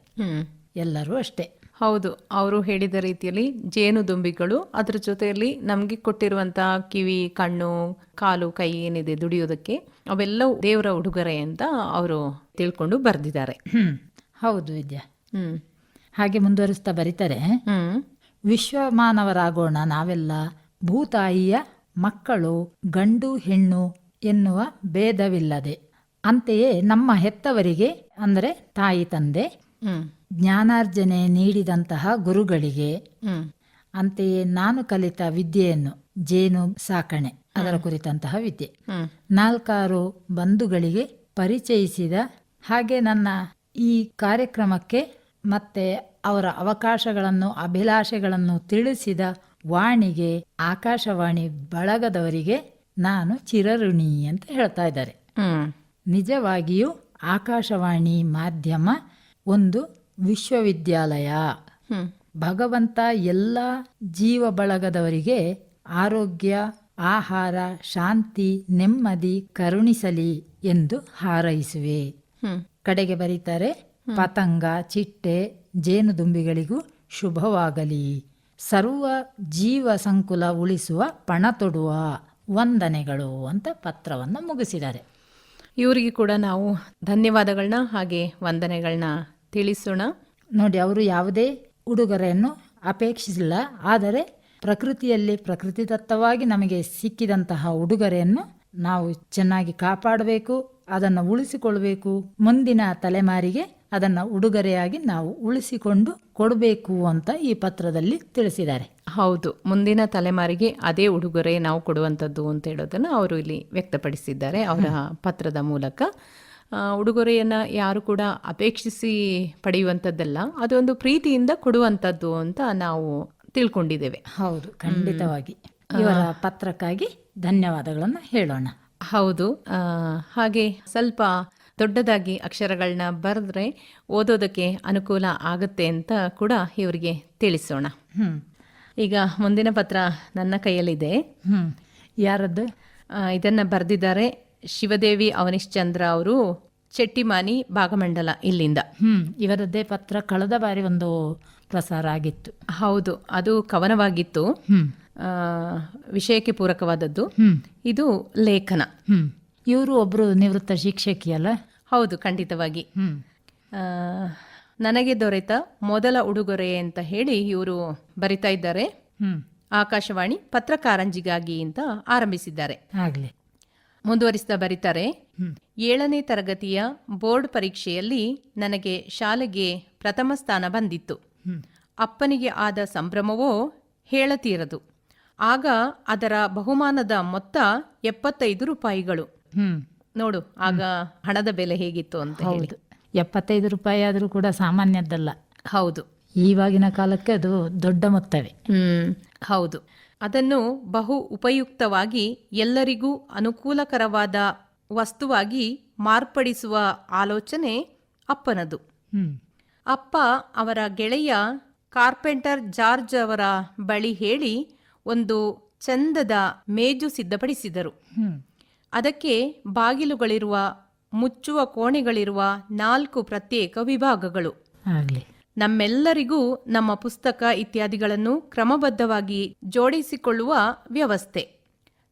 ಎಲ್ಲರೂ ಅಷ್ಟೇ. ಹೌದು, ಅವರು ಹೇಳಿದ ರೀತಿಯಲ್ಲಿ ಜೇನುದುಂಬಿಗಳು ಅದರ ಜೊತೆಯಲ್ಲಿ ನಮಗೆ ಕೊಟ್ಟಿರುವಂತಹ ಕಿವಿ, ಕಣ್ಣು, ಕಾಲು, ಕೈ ಏನಿದೆ ದುಡಿಯೋದಕ್ಕೆ, ಅವೆಲ್ಲವೂ ದೇವರ ಉಡುಗೊರೆ ಅಂತ ಅವರು ತಿಳ್ಕೊಂಡು ಬರೆದಿದ್ದಾರೆ. ಹೌದು ವಿದ್ಯಾ. ಹಾಗೆ ಮುಂದುವರಿಸ್ತಾ ಬರೀತಾರೆ, ವಿಶ್ವಮಾನವರಾಗೋಣ ನಾವೆಲ್ಲ, ಭೂತಾಯಿಯ ಮಕ್ಕಳು, ಗಂಡು ಹೆಣ್ಣು ಎನ್ನುವ ಭೇದವಿಲ್ಲದೆ. ಅಂತೆಯೇ ನಮ್ಮ ಹೆತ್ತವರಿಗೆ ಅಂದರೆ ತಾಯಿ ತಂದೆ, ಜ್ಞಾನಾರ್ಜನೆ ನೀಡಿದಂತಹ ಗುರುಗಳಿಗೆ, ಅಂತೆಯೇ ನಾನು ಕಲಿತ ವಿದ್ಯೆಯನ್ನು, ಜೇನು ಸಾಕಣೆ ಅದರ ಕುರಿತಂತಹ ವಿದ್ಯೆ, 4 ಬಂಧುಗಳಿಗೆ ಪರಿಚಯಿಸಿದ, ಹಾಗೆ ನನ್ನ ಈ ಕಾರ್ಯಕ್ರಮಕ್ಕೆ ಮತ್ತೆ ಅವರ ಅವಕಾಶಗಳನ್ನು ಅಭಿಲಾಷೆಗಳನ್ನು ತಿಳಿಸಿದ ವಾಣಿಗೆ, ಆಕಾಶವಾಣಿ ಬಳಗದವರಿಗೆ ನಾನು ಚಿರಋಣಿ ಅಂತ ಹೇಳ್ತಾ ಇದ್ದಾರೆ. ನಿಜವಾಗಿಯೂ ಆಕಾಶವಾಣಿ ಮಾಧ್ಯಮ ಒಂದು ವಿಶ್ವವಿದ್ಯಾಲಯ. ಭಗವಂತ ಎಲ್ಲ ಜೀವ ಬಳಗದವರಿಗೆ ಆರೋಗ್ಯ, ಆಹಾರ, ಶಾಂತಿ, ನೆಮ್ಮದಿ ಕರುಣಿಸಲಿ ಎಂದು ಹಾರೈಸುವೆ. ಕಡೆಗೆ ಬರೀತಾರೆ, ಪತಂಗ, ಚಿಟ್ಟೆ, ಜೇನುದುಂಬಿಗಳಿಗೂ ಶುಭವಾಗಲಿ. ಸರ್ವ ಜೀವ ಸಂಕುಲ ಉಳಿಸುವ ಪಣ ತೊಡುವ ವಂದನೆಗಳು ಅಂತ ಪತ್ರವನ್ನು ಮುಗಿಸಿದ್ದಾರೆ. ಇವರಿಗೆ ಕೂಡ ನಾವು ಧನ್ಯವಾದಗಳನ್ನ ಹಾಗೆ ವಂದನೆಗಳನ್ನ ತಿಳಿಸೋಣ. ನೋಡಿ, ಅವರು ಯಾವುದೇ ಉಡುಗೊರೆಯನ್ನು ಅಪೇಕ್ಷಿಸಿಲ್ಲ. ಆದರೆ ಪ್ರಕೃತಿಯಲ್ಲಿ ಪ್ರಕೃತಿದತ್ತವಾಗಿ ನಮಗೆ ಸಿಕ್ಕಿದಂತಹ ಉಡುಗೊರೆಯನ್ನು ನಾವು ಚೆನ್ನಾಗಿ ಕಾಪಾಡಬೇಕು, ಅದನ್ನು ಉಳಿಸಿಕೊಳ್ಬೇಕು, ಮುಂದಿನ ತಲೆಮಾರಿಗೆ ಅದನ್ನು ಉಡುಗೊರೆಯಾಗಿ ನಾವು ಉಳಿಸಿಕೊಂಡು ಕೊಡಬೇಕು ಅಂತ ಈ ಪತ್ರದಲ್ಲಿ ತಿಳಿಸಿದ್ದಾರೆ. ಹೌದು, ಮುಂದಿನ ತಲೆಮಾರಿಗೆ ಅದೇ ಉಡುಗೊರೆ ನಾವು ಕೊಡುವಂಥದ್ದು ಅಂತ ಹೇಳೋದನ್ನು ಅವರು ಇಲ್ಲಿ ವ್ಯಕ್ತಪಡಿಸಿದ್ದಾರೆ ಅವರ ಪತ್ರದ ಮೂಲಕ. ಉಡುಗೊರೆಯನ್ನು ಯಾರು ಕೂಡ ಅಪೇಕ್ಷಿಸಿ ಪಡೆಯುವಂಥದ್ದಲ್ಲ, ಅದೊಂದು ಪ್ರೀತಿಯಿಂದ ಕೊಡುವಂಥದ್ದು ಅಂತ ನಾವು ತಿಳ್ಕೊಂಡಿದ್ದೇವೆ. ಹೌದು, ಖಂಡಿತವಾಗಿ ಇವರ ಪತ್ರಕ್ಕಾಗಿ ಧನ್ಯವಾದಗಳನ್ನು ಹೇಳೋಣ. ಹೌದು, ಹಾಗೆ ಸ್ವಲ್ಪ ದೊಡ್ಡದಾಗಿ ಅಕ್ಷರಗಳನ್ನ ಬರೆದ್ರೆ ಓದೋದಕ್ಕೆ ಅನುಕೂಲ ಆಗುತ್ತೆ ಅಂತ ಕೂಡ ಇವರಿಗೆ ತಿಳಿಸೋಣ. ಈಗ ಮುಂದಿನ ಪತ್ರ ನನ್ನ ಕೈಯಲ್ಲಿದೆ. ಯಾರದ್ದು? ಇದನ್ನು ಬರೆದಿದ್ದಾರೆ ಶಿವದೇವಿ ಅವನಿಶ್ಚಂದ್ರ ಅವರು, ಚೆಟ್ಟಿಮಾನಿ ಭಾಗಮಂಡಲ ಇಲ್ಲಿಂದ. ಇವರದ್ದೇ ಪತ್ರ ಕಳೆದ ಬಾರಿ ಒಂದು ಪ್ರಸಾರ ಆಗಿತ್ತು. ಹೌದು, ಅದು ಕವನವಾಗಿತ್ತು, ವಿಷಯಕ್ಕೆ ಪೂರಕವಾದದ್ದು. ಇದು ಲೇಖನ. ಇವರು ಒಬ್ರು ನಿವೃತ್ತ ಶಿಕ್ಷಕಿ ಅಲ್ಲ? ಹೌದು, ಖಂಡಿತವಾಗಿ. ನನಗೆ ದೊರೆತ ಮೊದಲ ಉಡುಗೊರೆ ಅಂತ ಹೇಳಿ ಇವರು ಬರಿತಾ ಇದ್ದಾರೆ. ಆಕಾಶವಾಣಿ ಪತ್ರಕಾರಂಜಿಗಾಗಿ ಅಂತ ಆರಂಭಿಸಿದ್ದಾರೆ. ಆಗ್ಲಿ, ಮುಂದುವರಿಸ್ತಾ ಬರೀತಾರೆ. 7ನೇ ತರಗತಿಯ ಬೋರ್ಡ್ ಪರೀಕ್ಷೆಯಲ್ಲಿ ನನಗೆ ಶಾಲೆಗೆ ಪ್ರಥಮ ಸ್ಥಾನ ಬಂದಿತ್ತು. ಅಪ್ಪನಿಗೆ ಆದ ಸಂಭ್ರಮವೋ ಹೇಳತೀರದು. ಆಗ ಅದರ ಬಹುಮಾನದ ಮೊತ್ತ 75 ರೂಪಾಯಿಗಳು. ನೋಡು ಆಗ ಹಣದ ಬೆಲೆ ಹೇಗಿತ್ತು ಅಂತ ಹೇಳಿ. 75 ರೂಪಾಯಿ ಆದರೂ ಕೂಡ ಸಾಮಾನ್ಯದ್ದಲ್ಲ. ಹೌದು, ಈವಾಗಿನ ಕಾಲಕ್ಕೆ ಅದು ದೊಡ್ಡ ಮೊತ್ತವೇ. ಹೌದು, ಅದನ್ನು ಬಹು ಉಪಯುಕ್ತವಾಗಿ ಎಲ್ಲರಿಗೂ ಅನುಕೂಲಕರವಾದ ವಸ್ತುವಾಗಿ ಮಾರ್ಪಡಿಸುವ ಆಲೋಚನೆ ಅಪ್ಪನದು. ಅಪ್ಪ ಅವರ ಗೆಳೆಯ ಕಾರ್ಪೆಂಟರ್ ಜಾರ್ಜ್ ಅವರ ಬಳಿ ಹೇಳಿ ಒಂದು ಚಂದದ ಮೇಜು ಸಿದ್ಧಪಡಿಸಿದರು. ಅದಕ್ಕೆ ಬಾಗಿಲುಗಳಿರುವ, ಮುಚ್ಚುವ ಕೋಣೆಗಳಿರುವ 4 ಪ್ರತ್ಯೇಕ ವಿಭಾಗಗಳು. ನಮ್ಮೆಲ್ಲರಿಗೂ ನಮ್ಮ ಪುಸ್ತಕ ಇತ್ಯಾದಿಗಳನ್ನು ಕ್ರಮಬದ್ಧವಾಗಿ ಜೋಡಿಸಿಕೊಳ್ಳುವ ವ್ಯವಸ್ಥೆ.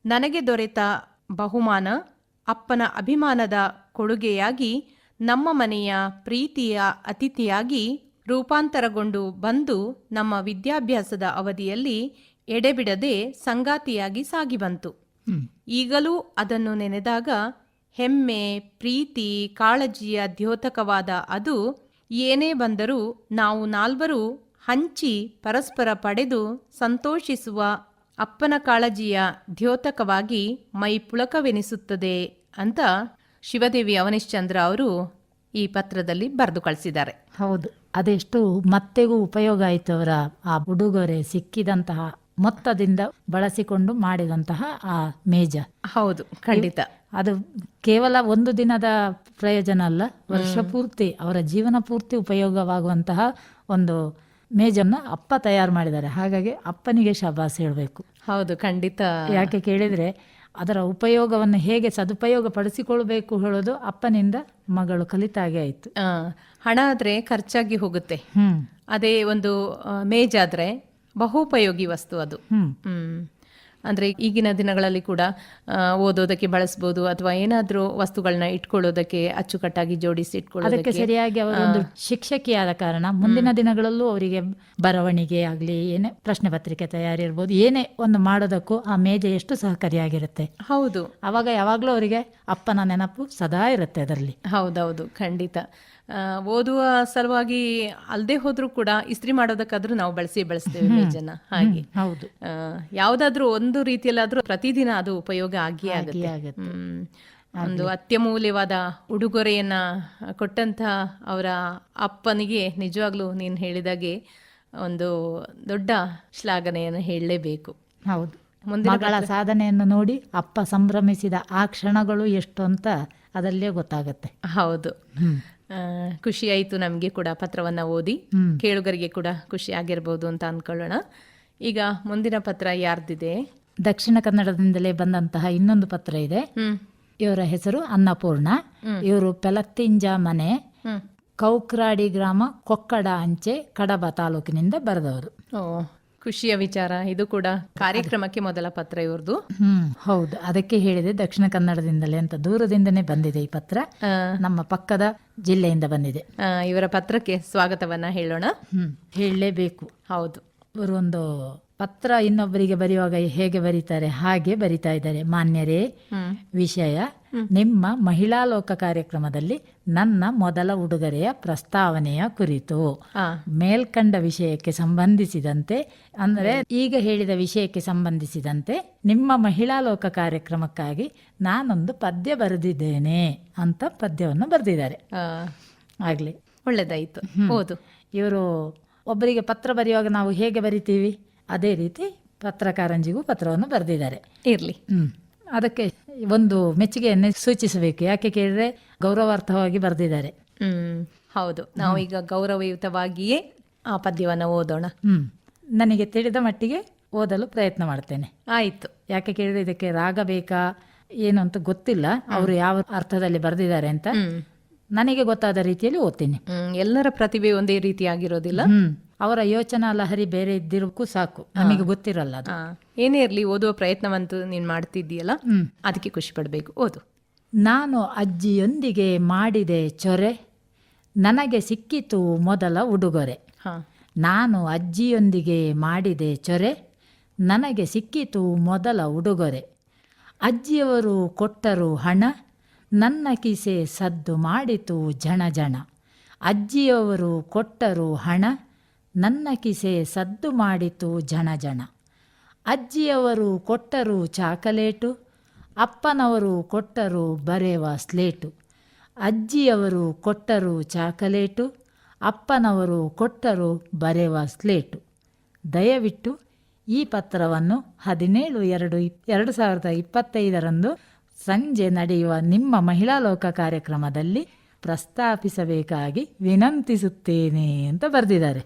ನನಗೆ ದೊರೆತ ಬಹುಮಾನ ಅಪ್ಪನ ಅಭಿಮಾನದ ಕೊಡುಗೆಯಾಗಿ ನಮ್ಮ ಮನೆಯ ಪ್ರೀತಿಯ ಅತಿಥಿಯಾಗಿ ರೂಪಾಂತರಗೊಂಡು ಬಂದು ನಮ್ಮ ವಿದ್ಯಾಭ್ಯಾಸದ ಅವಧಿಯಲ್ಲಿ ಎಡೆಬಿಡದೆ ಸಂಗಾತಿಯಾಗಿ ಸಾಗಿ ಬಂತು. ಈಗಲೂ ಅದನ್ನು ನೆನೆದಾಗ ಹೆಮ್ಮೆ, ಪ್ರೀತಿ, ಕಾಳಜಿಯ ದ್ಯೋತಕವಾದ ಅದು ಏನೇ ಬಂದರೂ ನಾವು 4 ಹಂಚಿ ಪರಸ್ಪರ ಪಡೆದು ಸಂತೋಷಿಸುವ ಅಪ್ಪನ ಕಾಳಜಿಯ ದ್ಯೋತಕವಾಗಿ ಮೈ ಪುಳಕವೆನಿಸುತ್ತದೆ ಅಂತ ಶಿವದೇವಿ ಅವನಿಶ್ಚಂದ್ರ ಅವರು ಈ ಪತ್ರದಲ್ಲಿ ಬರೆದು ಕಳಿಸಿದ್ದಾರೆ. ಹೌದು, ಅದೆಷ್ಟು ಮತ್ತೆಗೂ ಉಪಯೋಗ ಆಯಿತು ಅವರ ಆ ಉಡುಗೊರೆ ಸಿಕ್ಕಿದಂತಹ ಮೊತ್ತದಿಂದ ಬಳಸಿಕೊಂಡು ಮಾಡಿದಂತಹ ಆ ಮೇಜ. ಹೌದು, ಖಂಡಿತ. ಅದು ಕೇವಲ ಒಂದು ದಿನದ ಪ್ರಯೋಜನ ಅಲ್ಲ, ವರ್ಷ ಪೂರ್ತಿ ಅವರ ಜೀವನ ಪೂರ್ತಿ ಉಪಯೋಗವಾಗುವಂತಹ ಒಂದು ಮೇಜನ್ನು ಅಪ್ಪ ತಯಾರು ಮಾಡಿದ್ದಾರೆ. ಹಾಗಾಗಿ ಅಪ್ಪನಿಗೆ ಶಬಾಸ್ ಹೇಳಬೇಕು. ಹೌದು, ಖಂಡಿತ. ಯಾಕೆ ಕೇಳಿದರೆ ಅದರ ಉಪಯೋಗವನ್ನು ಹೇಗೆ ಸದುಪಯೋಗ ಪಡಿಸಿಕೊಳ್ಬೇಕು ಹೇಳೋದು ಅಪ್ಪನಿಂದ ಮಗಳು ಕಲಿತಾಗೆ ಆಯಿತು. ಹಣ ಆದರೆ ಖರ್ಚಾಗಿ ಹೋಗುತ್ತೆ. ಅದೇ ಒಂದು ಮೇಜಾದರೆ ಬಹುಪಯೋಗಿ ವಸ್ತು ಅದು. ಅಂದರೆ ಈಗಿನ ದಿನಗಳಲ್ಲಿ ಕೂಡ ಓದೋದಕ್ಕೆ ಬಳಸ್ಬೋದು, ಅಥವಾ ಏನಾದರೂ ವಸ್ತುಗಳನ್ನ ಇಟ್ಕೊಳ್ಳೋದಕ್ಕೆ ಅಚ್ಚುಕಟ್ಟಾಗಿ ಜೋಡಿಸಿ ಇಟ್ಕೊಳ್ಳೋದಕ್ಕೆ. ಸರಿಯಾಗಿ ಅವರೊಂದು ಶಿಕ್ಷಕಿಯಾದ ಕಾರಣ ಮುಂದಿನ ದಿನಗಳಲ್ಲೂ ಅವರಿಗೆ ಬರವಣಿಗೆ ಆಗಲಿ, ಏನೇ ಪ್ರಶ್ನೆ ಪತ್ರಿಕೆ ತಯಾರಿ ಇರ್ಬೋದು, ಏನೇ ಒಂದು ಮಾಡೋದಕ್ಕೂ ಆ ಮೇಜೆ ಎಷ್ಟು ಸಹಕಾರಿಯಾಗಿರುತ್ತೆ. ಹೌದು, ಅವಾಗ ಯಾವಾಗಲೂ ಅವರಿಗೆ ಅಪ್ಪನ ನೆನಪು ಸದಾ ಇರುತ್ತೆ ಅದರಲ್ಲಿ. ಹೌದೌದು, ಖಂಡಿತ. ಓದುವ ಸಲುವಾಗಿ ಅಲ್ಲದೆ ಹೋದ್ರೂ ಕೂಡ ಇಸ್ತ್ರಿ ಮಾಡೋದಕ್ಕಾದ್ರೂ ನಾವು ಬಳಸ್ತೇವೆ ಮೇಜನ್ನ. ಹಾಗೆ ಹೌದು, ಯಾವುದಾದ್ರೂ ಒಂದು ರೀತಿಯಲ್ಲಾದ್ರೂ ಪ್ರತಿದಿನ ಅದು ಉಪಯೋಗ ಆಗಿಯೇ ಆಗುತ್ತೆ. ಒಂದು ಅತ್ಯಮೂಲ್ಯವಾದ ಉಡುಗೊರೆಯನ್ನ ಕೊಟ್ಟಂತ ಅವರ ಅಪ್ಪನಿಗೆ ನಿಜವಾಗ್ಲೂ ನೀನು ಹೇಳಿದಾಗೆ ಒಂದು ದೊಡ್ಡ ಶ್ಲಾಘನೆಯನ್ನು ಹೇಳಲೇಬೇಕು. ಹೌದು, ಮಗಳ ಸಾಧನೆಯನ್ನು ನೋಡಿ ಅಪ್ಪ ಸಂಭ್ರಮಿಸಿದ ಆ ಕ್ಷಣಗಳು ಎಷ್ಟು ಅಂತ ಅದರಲ್ಲೇ ಗೊತ್ತಾಗತ್ತೆ. ಹೌದು, ಖುಷಿ ಆಯಿತು ನಮಗೆ ಕೂಡ ಪತ್ರವನ್ನು ಓದಿ. ಕೇಳುಗರಿಗೆ ಕೂಡ ಖುಷಿ ಆಗಿರ್ಬೋದು ಅಂತ ಅಂದ್ಕೊಳ್ಳೋಣ. ಈಗ ಮುಂದಿನ ಪತ್ರ ಯಾರ್ದಿದೆ? ದಕ್ಷಿಣ ಕನ್ನಡದಿಂದಲೇ ಬಂದಂತಹ ಇನ್ನೊಂದು ಪತ್ರ ಇದೆ. ಇವರ ಹೆಸರು ಅನ್ನಪೂರ್ಣ. ಇವರು ಪೆಲತ್ತಿಂಜ ಮನೆ, ಕೌಕ್ರಾಡಿ ಗ್ರಾಮ, ಕೊಕ್ಕಡ ಅಂಚೆ, ಕಡಬ ತಾಲೂಕಿನಿಂದ ಬರೆದವರು. ಖುಷಿಯ ವಿಚಾರ. ಇದು ಕೂಡ ಕಾರ್ಯಕ್ರಮಕ್ಕೆ ಮೊದಲ ಪತ್ರ ಇವ್ರದ್ದು. ಹೌದು, ಅದಕ್ಕೆ ಹೇಳಿದೆ ದಕ್ಷಿಣ ಕನ್ನಡದಿಂದಲೇ ಅಂತ. ದೂರದಿಂದನೇ ಬಂದಿದೆ ಈ ಪತ್ರ, ನಮ್ಮ ಪಕ್ಕದ ಜಿಲ್ಲೆಯಿಂದ ಬಂದಿದೆ. ಇವರ ಪತ್ರಕ್ಕೆ ಸ್ವಾಗತವನ್ನ ಹೇಳೋಣ. ಹೇಳಲೇಬೇಕು. ಹೌದು, ಇವರು ಒಂದು ಪತ್ರ ಇನ್ನೊಬ್ಬರಿಗೆ ಬರೆಯುವಾಗ ಹೇಗೆ ಬರೀತಾರೆ ಹಾಗೆ ಬರಿತಾ ಇದ್ದಾರೆ. ಮಾನ್ಯರೇ, ವಿಷಯ ನಿಮ್ಮ ಮಹಿಳಾ ಲೋಕ ಕಾರ್ಯಕ್ರಮದಲ್ಲಿ ನನ್ನ ಮೊದಲ ಉಡುಗೊರೆಯ ಪ್ರಸ್ತಾವನೆಯ ಕುರಿತು ಮೇಲ್ಕಂಡ ವಿಷಯಕ್ಕೆ ಸಂಬಂಧಿಸಿದಂತೆ, ಅಂದರೆ ಈಗ ಹೇಳಿದ ವಿಷಯಕ್ಕೆ ಸಂಬಂಧಿಸಿದಂತೆ ನಿಮ್ಮ ಮಹಿಳಾ ಲೋಕ ಕಾರ್ಯಕ್ರಮಕ್ಕಾಗಿ ನಾನೊಂದು ಪದ್ಯ ಬರೆದಿದ್ದೇನೆ ಅಂತ ಪದ್ಯವನ್ನು ಬರೆದಿದ್ದಾರೆ. ಆಗ್ಲಿ, ಒಳ್ಳೇದಾಯ್ತು. ಓದು. ಇವರು ಒಬ್ಬರಿಗೆ ಪತ್ರ ಬರೆಯುವಾಗ ನಾವು ಹೇಗೆ ಬರಿತೀವಿ ಅದೇ ರೀತಿ ಪತ್ರಕಾರಂಜಿಗೂ ಪತ್ರವನ್ನು ಬರೆದಿದ್ದಾರೆ. ಇರ್ಲಿ. ಅದಕ್ಕೆ ಒಂದು ಮೆಚ್ಚುಗೆಯನ್ನೇ ಸೂಚಿಸಬೇಕು. ಯಾಕೆ ಕೇಳಿದ್ರೆ ಗೌರವಾರ್ಥವಾಗಿ ಬರೆದಿದ್ದಾರೆ. ಹೌದು, ನಾವು ಈಗ ಗೌರವಯುತವಾಗಿಯೇ ಆ ಪದ್ಯವನ್ನು ಓದೋಣ. ನನಗೆ ತಿಳಿದ ಮಟ್ಟಿಗೆ ಓದಲು ಪ್ರಯತ್ನ ಮಾಡ್ತೇನೆ. ಆಯ್ತು. ಯಾಕೆ ಕೇಳಿದ್ರೆ ಇದಕ್ಕೆ ರಾಗ ಬೇಕಾ ಏನು ಅಂತ ಗೊತ್ತಿಲ್ಲ, ಅವರು ಯಾವ ಅರ್ಥದಲ್ಲಿ ಬರೆದಿದ್ದಾರೆ ಅಂತ. ನನಗೆ ಗೊತ್ತಾದ ರೀತಿಯಲ್ಲಿ ಓದ್ತೀನಿ. ಎಲ್ಲರ ಪ್ರತಿಭೆ ಒಂದೇ ರೀತಿಯಾಗಿರೋದಿಲ್ಲ. ಅವರ ಯೋಚನಾ ಲಹರಿ ಬೇರೆ ಇದ್ದಿರೋಕ್ಕೂ ಸಾಕು, ನಮಗೆ ಗೊತ್ತಿರಲ್ಲ ಅದು. ಏನೇ ಇರಲಿ, ಓದುವ ಪ್ರಯತ್ನವಂತೂ ನೀನು ಮಾಡ್ತಿದ್ದೀಯಲ್ಲ, ಅದಕ್ಕೆ ಖುಷಿ ಪಡಬೇಕು. ಓದು. ನಾನು ಅಜ್ಜಿಯೊಂದಿಗೆ ಮಾಡಿದೆ ಚೊರೆ, ನನಗೆ ಸಿಕ್ಕಿತು ಮೊದಲ ಉಡುಗೊರೆ. ನಾನು ಅಜ್ಜಿಯೊಂದಿಗೆ ಮಾಡಿದೆ ಚೊರೆ, ನನಗೆ ಸಿಕ್ಕಿತು ಮೊದಲ ಉಡುಗೊರೆ. ಅಜ್ಜಿಯವರು ಕೊಟ್ಟರು ಹಣ, ನನ್ನ ಕಿಸೆ ಸದ್ದು ಮಾಡಿತು ಜಣ ಜಣ. ಅಜ್ಜಿಯವರು ಕೊಟ್ಟರು ಹಣ, ನನ್ನ ಕಿಸೆ ಸದ್ದು ಮಾಡಿತು ಜಣ ಜಣ. ಅಜ್ಜಿಯವರು ಕೊಟ್ಟರು ಚಾಕಲೇಟು, ಅಪ್ಪನವರು ಕೊಟ್ಟರು ಬರೆವ ಸ್ಲೇಟು. ಅಜ್ಜಿಯವರು ಕೊಟ್ಟರು ಚಾಕಲೇಟು, ಅಪ್ಪನವರು ಕೊಟ್ಟರು ಬರೆವ ಸ್ಲೇಟು. ದಯವಿಟ್ಟು ಈ ಪತ್ರವನ್ನು 17/2/2025 ಸಂಜೆ ನಡೆಯುವ ನಿಮ್ಮ ಮಹಿಳಾ ಲೋಕ ಕಾರ್ಯಕ್ರಮದಲ್ಲಿ ಪ್ರಸ್ತಾಪಿಸಬೇಕಾಗಿ ವಿನಂತಿಸುತ್ತೇನೆ ಅಂತ ಬರೆದಿದ್ದಾರೆ.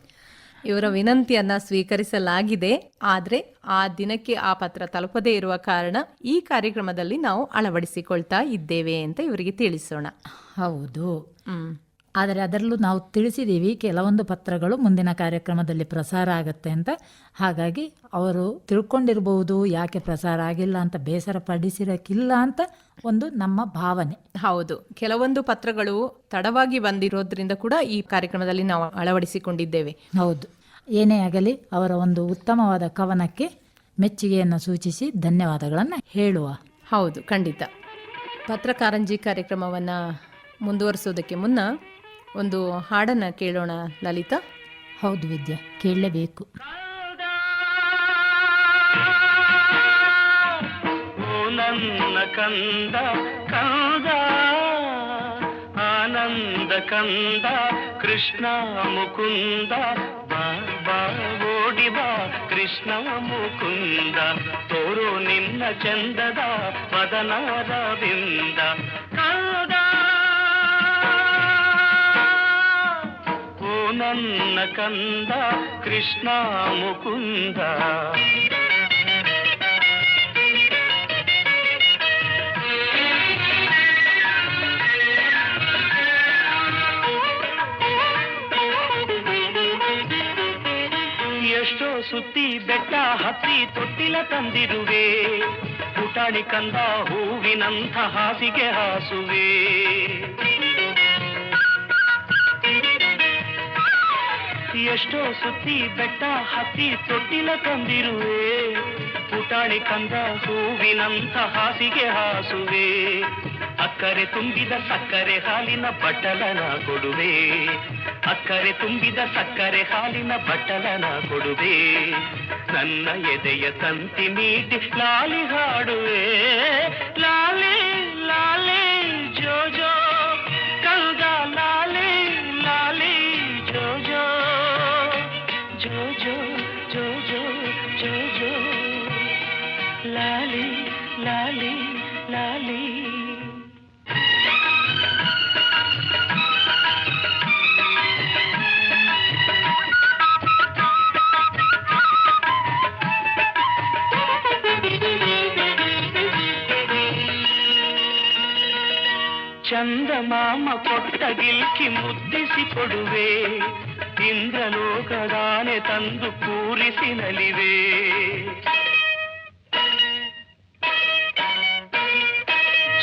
ಇವರ ವಿನಂತಿಯನ್ನ ಸ್ವೀಕರಿಸಲಾಗಿದೆ. ಆದರೆ ಆ ದಿನಕ್ಕೆ ಆ ಪತ್ರ ತಲುಪದೇ ಇರುವ ಕಾರಣ ಈ ಕಾರ್ಯಕ್ರಮದಲ್ಲಿ ನಾವು ಅಳವಡಿಸಿಕೊಳ್ತಾ ಇದ್ದೇವೆ ಅಂತ ಇವರಿಗೆ ತಿಳಿಸೋಣ. ಹೌದು, ಆದರೆ ಅದರಲ್ಲೂ ನಾವು ತಿಳಿಸಿದ್ದೀವಿ ಕೆಲವೊಂದು ಪತ್ರಗಳು ಮುಂದಿನ ಕಾರ್ಯಕ್ರಮದಲ್ಲಿ ಪ್ರಸಾರ ಆಗುತ್ತೆ ಅಂತ. ಹಾಗಾಗಿ ಅವರು ತಿಳ್ಕೊಂಡಿರ್ಬೋದು ಯಾಕೆ ಪ್ರಸಾರ ಆಗಿಲ್ಲ ಅಂತ, ಬೇಸರ ಪಡಿಸಿರಕ್ಕಿಲ್ಲ ಅಂತ ಒಂದು ನಮ್ಮ ಭಾವನೆ. ಹೌದು, ಕೆಲವೊಂದು ಪತ್ರಗಳು ತಡವಾಗಿ ಬಂದಿರೋದ್ರಿಂದ ಕೂಡ ಈ ಕಾರ್ಯಕ್ರಮದಲ್ಲಿ ನಾವು ಅಳವಡಿಸಿಕೊಂಡಿದ್ದೇವೆ. ಹೌದು, ಏನೇ ಆಗಲಿ ಅವರ ಒಂದು ಉತ್ತಮವಾದ ಕವನಕ್ಕೆ ಮೆಚ್ಚುಗೆಯನ್ನು ಸೂಚಿಸಿ ಧನ್ಯವಾದಗಳನ್ನು ಹೇಳುವ. ಹೌದು, ಖಂಡಿತ. ಪತ್ರಕಾರಂಜಿ ಕಾರ್ಯಕ್ರಮವನ್ನು ಮುಂದುವರಿಸೋದಕ್ಕೆ ಮುನ್ನ ಒಂದು ಹಾಡನ್ನು ಕೇಳೋಣ ಲಲಿತಾ. ಹೌದು ವಿದ್ಯಾ, ಕೇಳಲೇಬೇಕು. ನನ್ನ ಕಂದ ಕಂದ ಆನಂದ ಕಂದ ಕೃಷ್ಣ ಮುಕುಂದ ಬಾ ಓಡಿ ಬಾ ಕೃಷ್ಣ ಮುಕುಂದ ತೋರು ನಿನ್ನ ಚಂದದ ಮದನಾರವಿಂದ ಕಂದ ಓ ನನ್ನ ಕಂದ ಕೃಷ್ಣ ಮುಕುಂದ. ಎಷ್ಟೋ ಸುತ್ತಿ ಬೆಟ್ಟ ಹತ್ತಿ ತೊಟ್ಟಿಲ ತಂದಿರುವೆ, ಪುಟಾಣಿ ಕಂದ ಹೂವಿನಂಥ ಹಾಸಿಗೆ ಹಾಸುವೆ. ಎಷ್ಟೋ ಸುತ್ತಿ ಬೆಟ್ಟ ಹತ್ತಿ ತೊಟ್ಟಿಲ ತಂದಿರುವೆ, ಪುಟಾಣಿ ಕಂದ ಹೂವಿನಂಥ ಹಾಸಿಗೆ ಹಾಸುವೆ. ಅಕ್ಕರೆ ತುಂಬಿದ ಸಕ್ಕರೆ ಹಾಲಿನ ಬಟ್ಟಲನ ಕೊಡುವೆ, ಅಕ್ಕರೆ ತುಂಬಿದ ಸಕ್ಕರೆ ಹಾಲಿನ ಬಟ್ಟಲನ ಕೊಡುವೆ. ನನ್ನ ಎದೆಯ ತಂತಿ ಮೀಟಿ ಲಾಲಿ ಹಾಡುವೆ, ಲಾಲಿ ಲಾಲಿ ಜೋ ಜೋ ಕಂದ ಲಾಲಿ ಲಾಲಿ ಜೋ ಜೋ ಜೋ ಜೋ ಜೋ ಜೋ ಜೋ ಜೋ ಲಾಲಿ ಲಾಲಿ ಲಾಲಿ. ಚಂದಮಾಮ ಕೊಟ್ಟ ಗಿಲ್ಕಿ ಮುದ್ದಿಸಿ ಕೊಡುವೆ, ಇಂದ್ರಲೋಕದಾನೆ ತಂದು ಕೂರಿಸಿ ನಲಿವೆ.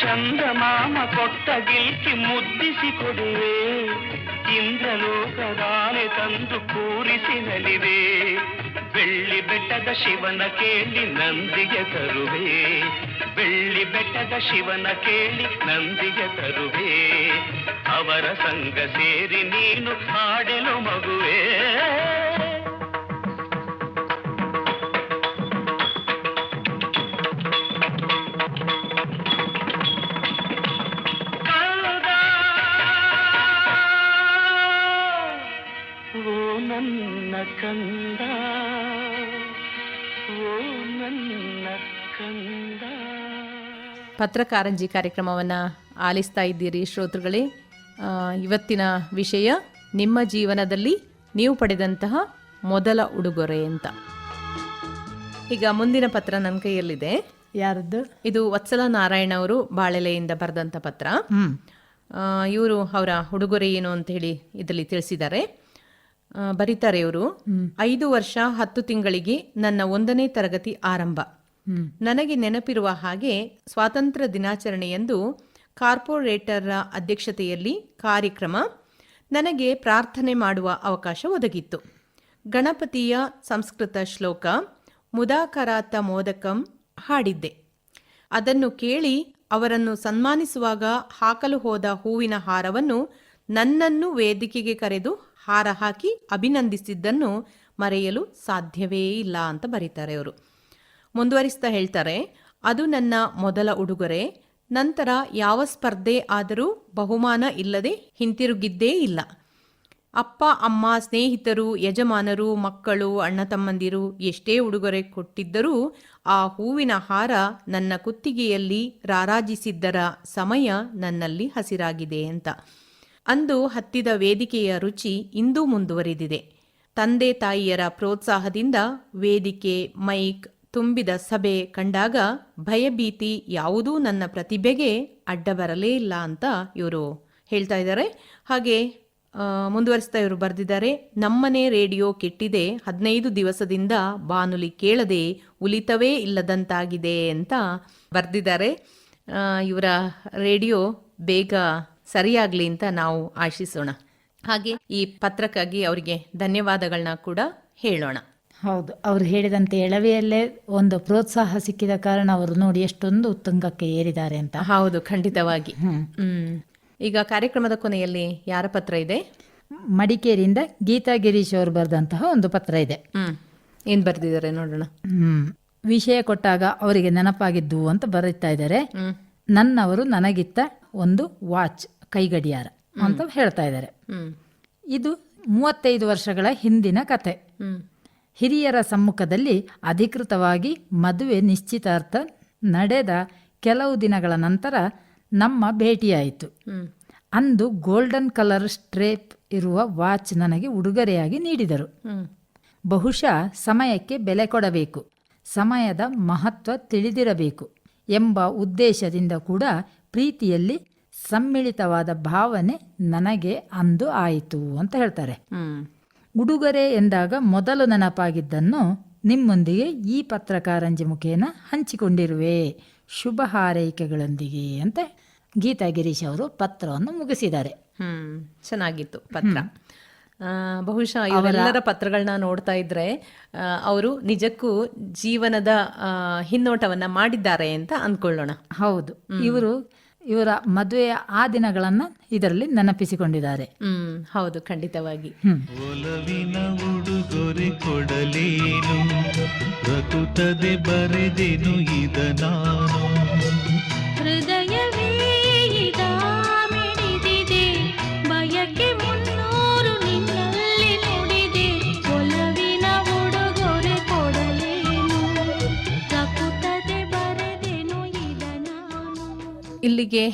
ಚಂದಮಾಮ ಕೊಟ್ಟ ಗಿಲ್ಕಿ ಮುದ್ದಿಸಿ ಕೊಡುವೆ, ಇಂದ್ರಲೋಕದಾನೆ ತಂದು ಕೂರಿಸಿ ನಲಿವೆ. ಬೆಳ್ಳಿ ಬೆಟ್ಟ ಬೆಟ್ಟದ ಶಿವನ ಕೇಳಿ ನಂದಿಗೆ ತರುವೆ, ಬೆಳ್ಳಿ ಬೆಟ್ಟದ ಶಿವನ ಕೇಳಿ ನಂದಿಗೆ ತರುವೆ, ಅವರ ಸಂಗ ಸೇರಿ ನೀನು ಹಾಡೆಲು ಮಗುವೆ. ನನ್ನ ಕಂದ, ಓ ನನ್ನ ಕಂದ. ಪತ್ರಕಾರಂಜಿ ಕಾರ್ಯಕ್ರಮವನ್ನು ಆಲಿಸ್ತಾ ಇದ್ದೀರಿ ಶ್ರೋತೃಗಳೇ. ಇವತ್ತಿನ ವಿಷಯ ನಿಮ್ಮ ಜೀವನದಲ್ಲಿ ನೀವು ಪಡೆದಂತಹ ಮೊದಲ ಉಡುಗೊರೆ ಅಂತ. ಈಗ ಮುಂದಿನ ಪತ್ರ ನನ್ನ ಕೈಯಲ್ಲಿದೆ. ಯಾರದ್ದು? ಇದು ವತ್ಸಲ ನಾರಾಯಣ ಅವರು ಬಾಳೆಲೆಯಿಂದ ಬರೆದಂಥ ಪತ್ರ. ಇವರು ಅವರ ಉಡುಗೊರೆ ಏನು ಅಂತ ಹೇಳಿ ಇದರಲ್ಲಿ ತಿಳಿಸಿದ್ದಾರೆ. ಬರೀತಾರೆ ಇವರು, 5 ವರ್ಷ 10 ತಿಂಗಳಿಗೆ ನನ್ನ 1ನೇ ತರಗತಿ ಆರಂಭ. ನನಗೆ ನೆನಪಿರುವ ಹಾಗೆ ಸ್ವಾತಂತ್ರ್ಯ ದಿನಾಚರಣೆಯಂದು ಕಾರ್ಪೊರೇಟರ್ ಅಧ್ಯಕ್ಷತೆಯಲ್ಲಿ ಕಾರ್ಯಕ್ರಮ, ನನಗೆ ಪ್ರಾರ್ಥನೆ ಮಾಡುವ ಅವಕಾಶ ಒದಗಿತ್ತು. ಗಣಪತಿಯ ಸಂಸ್ಕೃತ ಶ್ಲೋಕ ಮುದಾಕರಾತ ಮೋದಕಂ ಹಾಡಿದ್ದೆ. ಅದನ್ನು ಕೇಳಿ ಅವರನ್ನು ಸನ್ಮಾನಿಸುವಾಗ ಹಾಕಲು ಹೋದ ಹೂವಿನ ಹಾರವನ್ನು ನನ್ನನ್ನು ವೇದಿಕೆಗೆ ಕರೆದು ಹಾರ ಹಾಕಿ ಅಭಿನಂದಿಸಿದ್ದನ್ನು ಮರೆಯಲು ಸಾಧ್ಯವೇ ಇಲ್ಲ ಅಂತ ಬರೀತಾರೆ ಅವರು. ಮುಂದುವರಿಸ್ತಾ ಹೇಳ್ತಾರೆ, ಅದು ನನ್ನ ಮೊದಲ ಉಡುಗೊರೆ. ನಂತರ ಯಾವ ಸ್ಪರ್ಧೆ ಆದರೂ ಬಹುಮಾನ ಇಲ್ಲದೆ ಹಿಂತಿರುಗಿದ್ದೇ ಇಲ್ಲ. ಅಪ್ಪ ಅಮ್ಮ, ಸ್ನೇಹಿತರು, ಯಜಮಾನರು, ಮಕ್ಕಳು, ಅಣ್ಣ ತಮ್ಮಂದಿರು ಎಷ್ಟೇ ಉಡುಗೊರೆ ಕೊಟ್ಟಿದ್ದರೂ ಆ ಹೂವಿನ ಹಾರ ನನ್ನ ಕುತ್ತಿಗೆಯಲ್ಲಿ ರಾರಾಜಿಸಿದ್ದರ ಸಮಯ ನನ್ನಲ್ಲಿ ಹಸಿರಾಗಿದೆ ಅಂತ. ಅಂದು ಹತ್ತಿದ ವೇದಿಕೆಯ ರುಚಿ ಇಂದೂ ಮುಂದುವರಿದಿದೆ. ತಂದೆ ತಾಯಿಯರ ಪ್ರೋತ್ಸಾಹದಿಂದ ವೇದಿಕೆ, ಮೈಕ್ ತುಂಬಿದ ಸಭೆ ಕಂಡಾಗ ಭಯಭೀತಿ ಯಾವುದೂ ನನ್ನ ಪ್ರತಿಭೆಗೆ ಅಡ್ಡ ಬರಲೇ ಇಲ್ಲ ಅಂತ ಇವರು ಹೇಳ್ತಾ ಇದ್ದಾರೆ. ಹಾಗೆ ಮುಂದುವರಿಸ್ತಾ ಇವರು ಬರೆದಿದ್ದಾರೆ, ನಮ್ಮನೆ ರೇಡಿಯೋ ಕೆಟ್ಟಿದೆ, 15 ದಿವಸದಿಂದ ಬಾನುಲಿ ಕೇಳದೆ ಉಲಿತವೇ ಇಲ್ಲದಂತಾಗಿದೆ ಅಂತ ಬರೆದಿದ್ದಾರೆ. ಇವರ ರೇಡಿಯೋ ಬೇಗ ಸರಿಯಾಗಲಿ ಅಂತ ನಾವು ಆಶಿಸೋಣ. ಹಾಗೆ ಈ ಪತ್ರಕ್ಕಾಗಿ ಅವರಿಗೆ ಧನ್ಯವಾದಗಳನ್ನ ಕೂಡ ಹೇಳೋಣ. ಹೌದು, ಅವರು ಹೇಳಿದಂತೆ ಎಳವೆಯಲ್ಲೇ ಒಂದು ಪ್ರೋತ್ಸಾಹ ಸಿಕ್ಕಿದ ಕಾರಣ ಅವರು ನೋಡಿ ಎಷ್ಟೊಂದು ಉತ್ತುಂಗಕ್ಕೆ ಏರಿದ್ದಾರೆ ಅಂತ. ಹೌದು, ಖಂಡಿತವಾಗಿ. ಈಗ ಕಾರ್ಯಕ್ರಮದ ಕೊನೆಯಲ್ಲಿ ಯಾರ ಪತ್ರ ಇದೆ? ಮಡಿಕೇರಿಯಿಂದ ಗೀತಾ ಗಿರೀಶ್ ಅವರು ಬರೆದಂತಹ ಒಂದು ಪತ್ರ ಇದೆ. ಏನ್ ಬರೆದಿದ್ದಾರೆ ನೋಡೋಣ. ವಿಷಯ ಕೊಟ್ಟಾಗ ಅವರಿಗೆ ನೆನಪಾಗಿದ್ದು ಅಂತ ಬರೀತಾ ಇದ್ದಾರೆ. ನನ್ನವರು ನನಗಿತ್ತ ಒಂದು ವಾಚ್, ಕೈಗಡಿಯಾರ ಅಂತ ಹೇಳ್ತಾ ಇದ್ದಾರೆ. ಇದು 35 ವರ್ಷಗಳ ಹಿಂದಿನ ಕತೆ. ಹಿರಿಯರ ಸಮ್ಮುಖದಲ್ಲಿ ಅಧಿಕೃತವಾಗಿ ಮದುವೆ ನಿಶ್ಚಿತಾರ್ಥ ನಡೆದ ಕೆಲವು ದಿನಗಳ ನಂತರ ನಮ್ಮ ಭೇಟಿಯಾಯಿತು. ಅಂದು ಗೋಲ್ಡನ್ ಕಲರ್ ಸ್ಟ್ರೇಪ್ ಇರುವ ವಾಚ್ ನನಗೆ ಉಡುಗೊರೆಯಾಗಿ ನೀಡಿದರು. ಬಹುಶಃ ಸಮಯಕ್ಕೆ ಬೆಲೆ ಕೊಡಬೇಕು, ಸಮಯದ ಮಹತ್ವ ತಿಳಿದಿರಬೇಕು ಎಂಬ ಉದ್ದೇಶದಿಂದ ಕೂಡ ಪ್ರೀತಿಯಲ್ಲಿ ಸಮ್ಮಿಳಿತವಾದ ಭಾವನೆ ನನಗೆ ಅಂದು ಆಯಿತು ಅಂತ ಹೇಳ್ತಾರೆ. ಉಡುಗೊರೆ ಎಂದಾಗ ಮೊದಲು ನೆನಪಾಗಿದ್ದನ್ನು ನಿಮ್ಮೊಂದಿಗೆ ಈ ಪತ್ರಕಾರಂಜಿ ಮುಖೇನ ಹಂಚಿಕೊಂಡಿರುವೆ, ಶುಭ ಹಾರೈಕೆಗಳೊಂದಿಗೆ ಅಂತ ಗೀತಾ ಗಿರೀಶ್ ಅವರು ಪತ್ರವನ್ನು ಮುಗಿಸಿದ್ದಾರೆ. ಚೆನ್ನಾಗಿತ್ತು ಪತ್ರ. ಬಹುಶಃ ಇವರೆಲ್ಲರ ಪತ್ರಗಳನ್ನ ನೋಡ್ತಾ ಇದ್ರೆ ಅವರು ನಿಜಕ್ಕೂ ಜೀವನದ ಹಿನ್ನೋಟವನ್ನ ಮಾಡಿದ್ದಾರೆ ಅಂತ ಅಂದ್ಕೊಳ್ಳೋಣ. ಹೌದು, ಇವರ ಮದುವೆಯ ಆ ದಿನಗಳನ್ನ ಇದರಲ್ಲಿ ನೆನಪಿಸಿಕೊಂಡಿದ್ದಾರೆ. ಹೌದು, ಖಂಡಿತವಾಗಿ. ಒಲವಿನ ಉಡುಗೊರೆ ಕೊಡಲೇನು, ರಕುತದೆ ಬರೆದೆನು ಇದ ನಾನು. ಹೃದಯವೇ ಮಿಡಿದಿದೆ, ಬಯಕೆ 300 ನಿನ್ನಲ್ಲಿ ನುಡಿದೆ. ಒಲವಿನ ಉಡುಗೊರೆ ಕೊಡಲೇನು, ರಕುತದೆ ಬರೆದೆನು ಇದ ನಾನು. ಇಲ್ಲಿಗೆ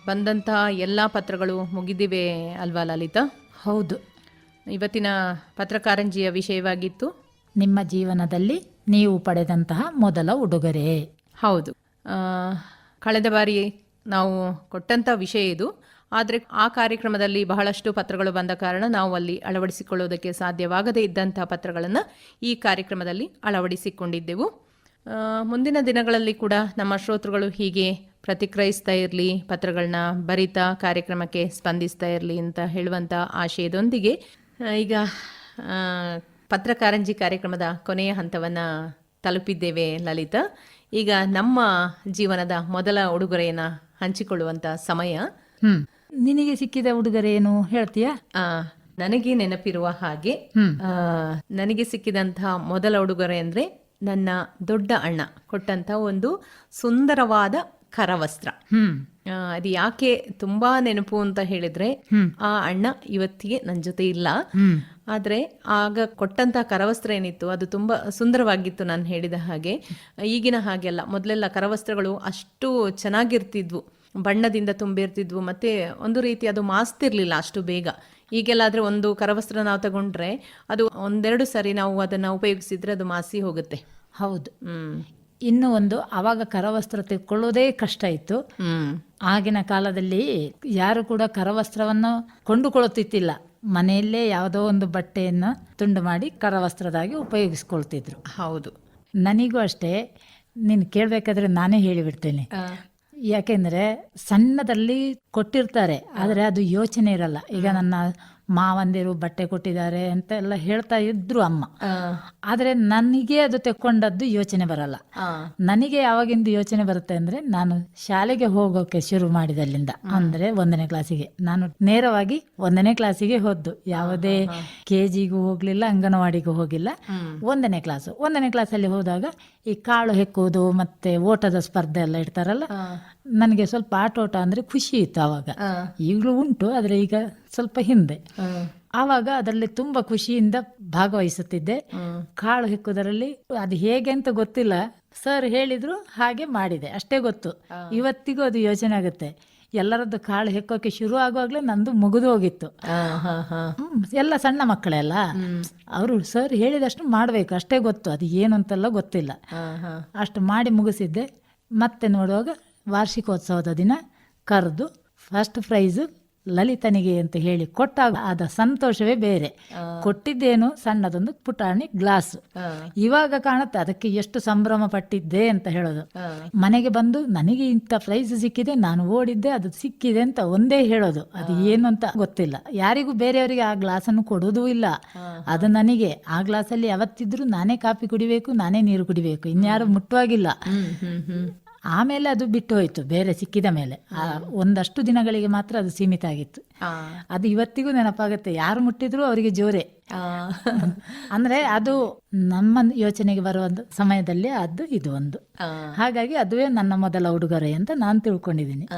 ಬಂದಂತಹ ಎಲ್ಲ ಪತ್ರಗಳು ಮುಗಿದಿವೆ ಅಲ್ವಾ ಲಲಿತಾ? ಹೌದು, ಇವತ್ತಿನ ಪತ್ರಕಾರಂಜಿಯ ವಿಷಯವಾಗಿತ್ತು ನಿಮ್ಮ ಜೀವನದಲ್ಲಿ ನೀವು ಪಡೆದಂತಹ ಮೊದಲ ಉಡುಗೊರೆ. ಹೌದು, ಕಳೆದ ಬಾರಿ ನಾವು ಕೊಟ್ಟಂಥ ವಿಷಯ ಇದು. ಆದರೆ ಆ ಕಾರ್ಯಕ್ರಮದಲ್ಲಿ ಬಹಳಷ್ಟು ಪತ್ರಗಳು ಬಂದ ಕಾರಣ ನಾವು ಅಲ್ಲಿ ಅಳವಡಿಸಿಕೊಳ್ಳೋದಕ್ಕೆ ಸಾಧ್ಯವಾಗದೇ ಇದ್ದಂಥ ಪತ್ರಗಳನ್ನು ಈ ಕಾರ್ಯಕ್ರಮದಲ್ಲಿ ಅಳವಡಿಸಿಕೊಂಡಿದ್ದೆವು. ಮುಂದಿನ ದಿನಗಳಲ್ಲಿ ಕೂಡ ನಮ್ಮ ಶ್ರೋತೃಗಳು ಹೀಗೆ ಪ್ರತಿಕ್ರಿಯಿಸ್ತಾ ಇರಲಿ, ಪತ್ರಗಳನ್ನ ಬರಿತಾ ಕಾರ್ಯಕ್ರಮಕ್ಕೆ ಸ್ಪಂದಿಸ್ತಾ ಇರಲಿ ಅಂತ ಹೇಳುವಂಥ ಆಶಯದೊಂದಿಗೆ ಈಗ ಪತ್ರಕಾರಂಜಿ ಕಾರ್ಯಕ್ರಮದ ಕೊನೆಯ ಹಂತವನ್ನ ತಲುಪಿದ್ದೇವೆ ಲಲಿತಾ. ಈಗ ನಮ್ಮ ಜೀವನದ ಮೊದಲ ಉಡುಗೊರೆಯನ್ನ ಹಂಚಿಕೊಳ್ಳುವಂತ ಸಮಯ. ನಿನಗೆ ಸಿಕ್ಕಿದ ಉಡುಗೊರೆ ಏನು ಹೇಳ್ತೀಯಾ? ನನಗೆ ನೆನಪಿರುವ ಹಾಗೆ ನನಗೆ ಸಿಕ್ಕಿದಂತಹ ಮೊದಲ ಉಡುಗೊರೆ ಅಂದ್ರೆ ನನ್ನ ದೊಡ್ಡ ಅಣ್ಣ ಕೊಟ್ಟಂತ ಒಂದು ಸುಂದರವಾದ ಕರವಸ್ತ್ರ. ಅದು ಯಾಕೆ ತುಂಬಾ ನೆನಪು ಅಂತ ಹೇಳಿದ್ರೆ, ಆ ಅಣ್ಣ ಇವತ್ತಿಗೆ ನನ್ನ ಜೊತೆ ಇಲ್ಲ. ಆದ್ರೆ ಆಗ ಕೊಟ್ಟಂತ ಕರವಸ್ತ್ರ ಏನಿತ್ತು ಅದು ತುಂಬಾ ಸುಂದರವಾಗಿತ್ತು. ನಾನು ಹೇಳಿದ ಹಾಗೆ ಈಗಿನ ಹಾಗೆಲ್ಲ ಮೊದಲೆಲ್ಲ ಕರವಸ್ತ್ರಗಳು ಅಷ್ಟು ಚೆನ್ನಾಗಿರ್ತಿದ್ವು, ಬಣ್ಣದಿಂದ ತುಂಬಿರ್ತಿದ್ವು, ಮತ್ತೆ ಒಂದು ರೀತಿ ಅದು ಮಾಸ್ತಿರ್ಲಿಲ್ಲ ಅಷ್ಟು ಬೇಗ. ಈಗೆಲ್ಲಾದ್ರೆ ಒಂದು ಕರವಸ್ತ್ರ ನಾವು ತಗೊಂಡ್ರೆ ಅದು ಒಂದೆರಡು ಸರಿ ನಾವು ಅದನ್ನ ಉಪಯೋಗಿಸಿದ್ರೆ ಅದು ಮಾಸಿ ಹೋಗುತ್ತೆ. ಹೌದು. ಇನ್ನು ಒಂದು, ಅವಾಗ ಕರವಸ್ತ್ರ ತೆಕ್ಕೊಳ್ಳೋದೇ ಕಷ್ಟ ಇತ್ತು. ಆಗಿನ ಕಾಲದಲ್ಲಿ ಯಾರು ಕೂಡ ಕರವಸ್ತ್ರವನ್ನು ಕೊಂಡುಕೊಳ್ಳುತ್ತಿತ್ತಿಲ್ಲ. ಮನೆಯಲ್ಲೇ ಯಾವುದೋ ಒಂದು ಬಟ್ಟೆಯನ್ನು ತುಂಡು ಮಾಡಿ ಕರವಸ್ತ್ರದಾಗಿ ಉಪಯೋಗಿಸ್ಕೊಳ್ತಿದ್ರು. ಹೌದು. ನನಗೂ ಅಷ್ಟೇ. ನೀನು ಕೇಳಬೇಕಾದ್ರೆ ನಾನೇ ಹೇಳಿಬಿಡ್ತೇನೆ. ಯಾಕೆಂದರೆ ಸಣ್ಣದಲ್ಲಿ ಕೊಟ್ಟಿರ್ತಾರೆ, ಆದರೆ ಅದು ಯೋಚನೆ ಇರಲ್ಲ. ಈಗ ನನ್ನ ಮಾವಂದಿರು ಬಟ್ಟೆ ಕೊಟ್ಟಿದ್ದಾರೆ ಅಂತ ಎಲ್ಲ ಹೇಳ್ತಾ ಇದ್ರು ಅಮ್ಮ, ಆದರೆ ನನಗೆ ಅದು ತೆಕ್ಕೊಂಡದ್ದು ಯೋಚನೆ ಬರಲ್ಲ. ನನಗೆ ಯಾವಾಗಿಂದ ಯೋಚನೆ ಬರುತ್ತೆ ಅಂದರೆ, ನಾನು ಶಾಲೆಗೆ ಹೋಗೋಕೆ ಶುರು ಮಾಡಿದಲ್ಲಿಂದ, ಅಂದರೆ 1ನೇ ಕ್ಲಾಸಿಗೆ. ನಾನು ನೇರವಾಗಿ 1ನೇ ಕ್ಲಾಸಿಗೆ ಹೋದ್ದು. ಯಾವುದೇ KGಗೂ ಹೋಗ್ಲಿಲ್ಲ, ಅಂಗನವಾಡಿಗೂ ಹೋಗಿಲ್ಲ. 1ನೇ ಕ್ಲಾಸು. 1ನೇ ಕ್ಲಾಸಲ್ಲಿ ಹೋದಾಗ ಈ ಕಾಳು ಹೆಕ್ಕುವುದು ಮತ್ತೆ ಓಟದ ಸ್ಪರ್ಧೆ ಎಲ್ಲ ಇಡ್ತಾರಲ್ಲ, ನನಗೆ ಸ್ವಲ್ಪ ಆಟೋಟ ಅಂದ್ರೆ ಖುಷಿ ಇತ್ತು ಆವಾಗ. ಈಗಲೂ ಉಂಟು, ಆದರೆ ಈಗ ಸ್ವಲ್ಪ ಹಿಂದೆ. ಆವಾಗ ಅದರಲ್ಲಿ ತುಂಬಾ ಖುಷಿಯಿಂದ ಭಾಗವಹಿಸುತ್ತಿದ್ದೆ. ಕಾಳು ಹೆಕ್ಕುವುದರಲ್ಲಿ ಅದು ಹೇಗೆ ಅಂತ ಗೊತ್ತಿಲ್ಲ, ಸರ್ ಹೇಳಿದ್ರು ಹಾಗೆ ಮಾಡಿದೆ, ಅಷ್ಟೇ ಗೊತ್ತು. ಇವತ್ತಿಗೂ ಅದು ಯೋಚನೆ ಆಗುತ್ತೆ. ಎಲ್ಲರದ್ದು ಕಾಳು ಹೆಕ್ಕೋಕೆ ಶುರು ಆಗುವಾಗ್ಲೇ ನಂದು ಮುಗಿದು ಹೋಗಿತ್ತು. ಎಲ್ಲ ಸಣ್ಣ ಮಕ್ಕಳೆಲ್ಲ, ಅವರು ಸರ್ ಹೇಳಿದಷ್ಟು ಮಾಡ್ಬೇಕು ಅಷ್ಟೇ ಗೊತ್ತು, ಅದು ಏನು ಅಂತೆಲ್ಲ ಗೊತ್ತಿಲ್ಲ. ಅಷ್ಟು ಮಾಡಿ ಮುಗಿಸಿದ್ದೆ. ಮತ್ತೆ ನೋಡುವಾಗ ವಾರ್ಷಿಕೋತ್ಸವದ ದಿನ ಕರೆದು ಫಸ್ಟ್ ಪ್ರೈಸ್ ಲಲಿತನಿಗೆ ಅಂತ ಹೇಳಿ ಕೊಟ್ಟಾಗ ಆದ ಸಂತೋಷವೇ ಬೇರೆ. ಕೊಟ್ಟಿದ್ದೇನು ಸಣ್ಣದೊಂದು ಪುಟಾಣಿ ಗ್ಲಾಸ್. ಇವಾಗ ಕಾಣುತ್ತೆ ಅದಕ್ಕೆ ಎಷ್ಟು ಸಂಭ್ರಮ ಪಟ್ಟಿದ್ದೆ ಅಂತ ಹೇಳೋದು. ಮನೆಗೆ ಬಂದು ನನಗೆ ಇಂಥ ಪ್ರೈಸ್ ಸಿಕ್ಕಿದೆ, ನಾನು ಓಡಿದ್ದೆ, ಅದು ಸಿಕ್ಕಿದೆ ಅಂತ ಒಂದೇ ಹೇಳೋದು. ಅದು ಏನು ಅಂತ ಗೊತ್ತಿಲ್ಲ. ಯಾರಿಗೂ ಬೇರೆಯವರಿಗೆ ಆ ಗ್ಲಾಸನ್ನು ಕೊಡೋದೂ ಇಲ್ಲ. ಅದು ನನಗೆ ಆ ಗ್ಲಾಸಲ್ಲಿ ಯಾವತ್ತಿದ್ರು ನಾನೇ ಕಾಫಿ ಕುಡಿಬೇಕು, ನಾನೇ ನೀರು ಕುಡಿಬೇಕು, ಇನ್ಯಾರು ಮುಟ್ಟುವಾಗಿಲ್ಲ. ಆಮೇಲೆ ಅದು ಬಿಟ್ಟು ಹೋಯ್ತು, ಬೇರೆ ಸಿಕ್ಕಿದ ಮೇಲೆ. ಒಂದಷ್ಟು ದಿನಗಳಿಗೆ ಮಾತ್ರ ಅದು ಸೀಮಿತ ಆಗಿತ್ತು. ಅದು ಇವತ್ತಿಗೂ ನೆನಪಾಗುತ್ತೆ. ಯಾರು ಮುಟ್ಟಿದ್ರು ಅವರಿಗೆ ಜೋರೆ. ಅಂದ್ರೆ ಅದು ನಮ್ಮ ಯೋಚನೆಗೆ ಬರುವ ಸಮಯದಲ್ಲಿ ಅದು ಇದು ಒಂದು. ಹಾಗಾಗಿ ಅದುವೇ ನನ್ನ ಮೊದಲ ಉಡುಗೊರೆ ಅಂತ ನಾನು ತಿಳ್ಕೊಂಡಿದ್ದೀನಿ.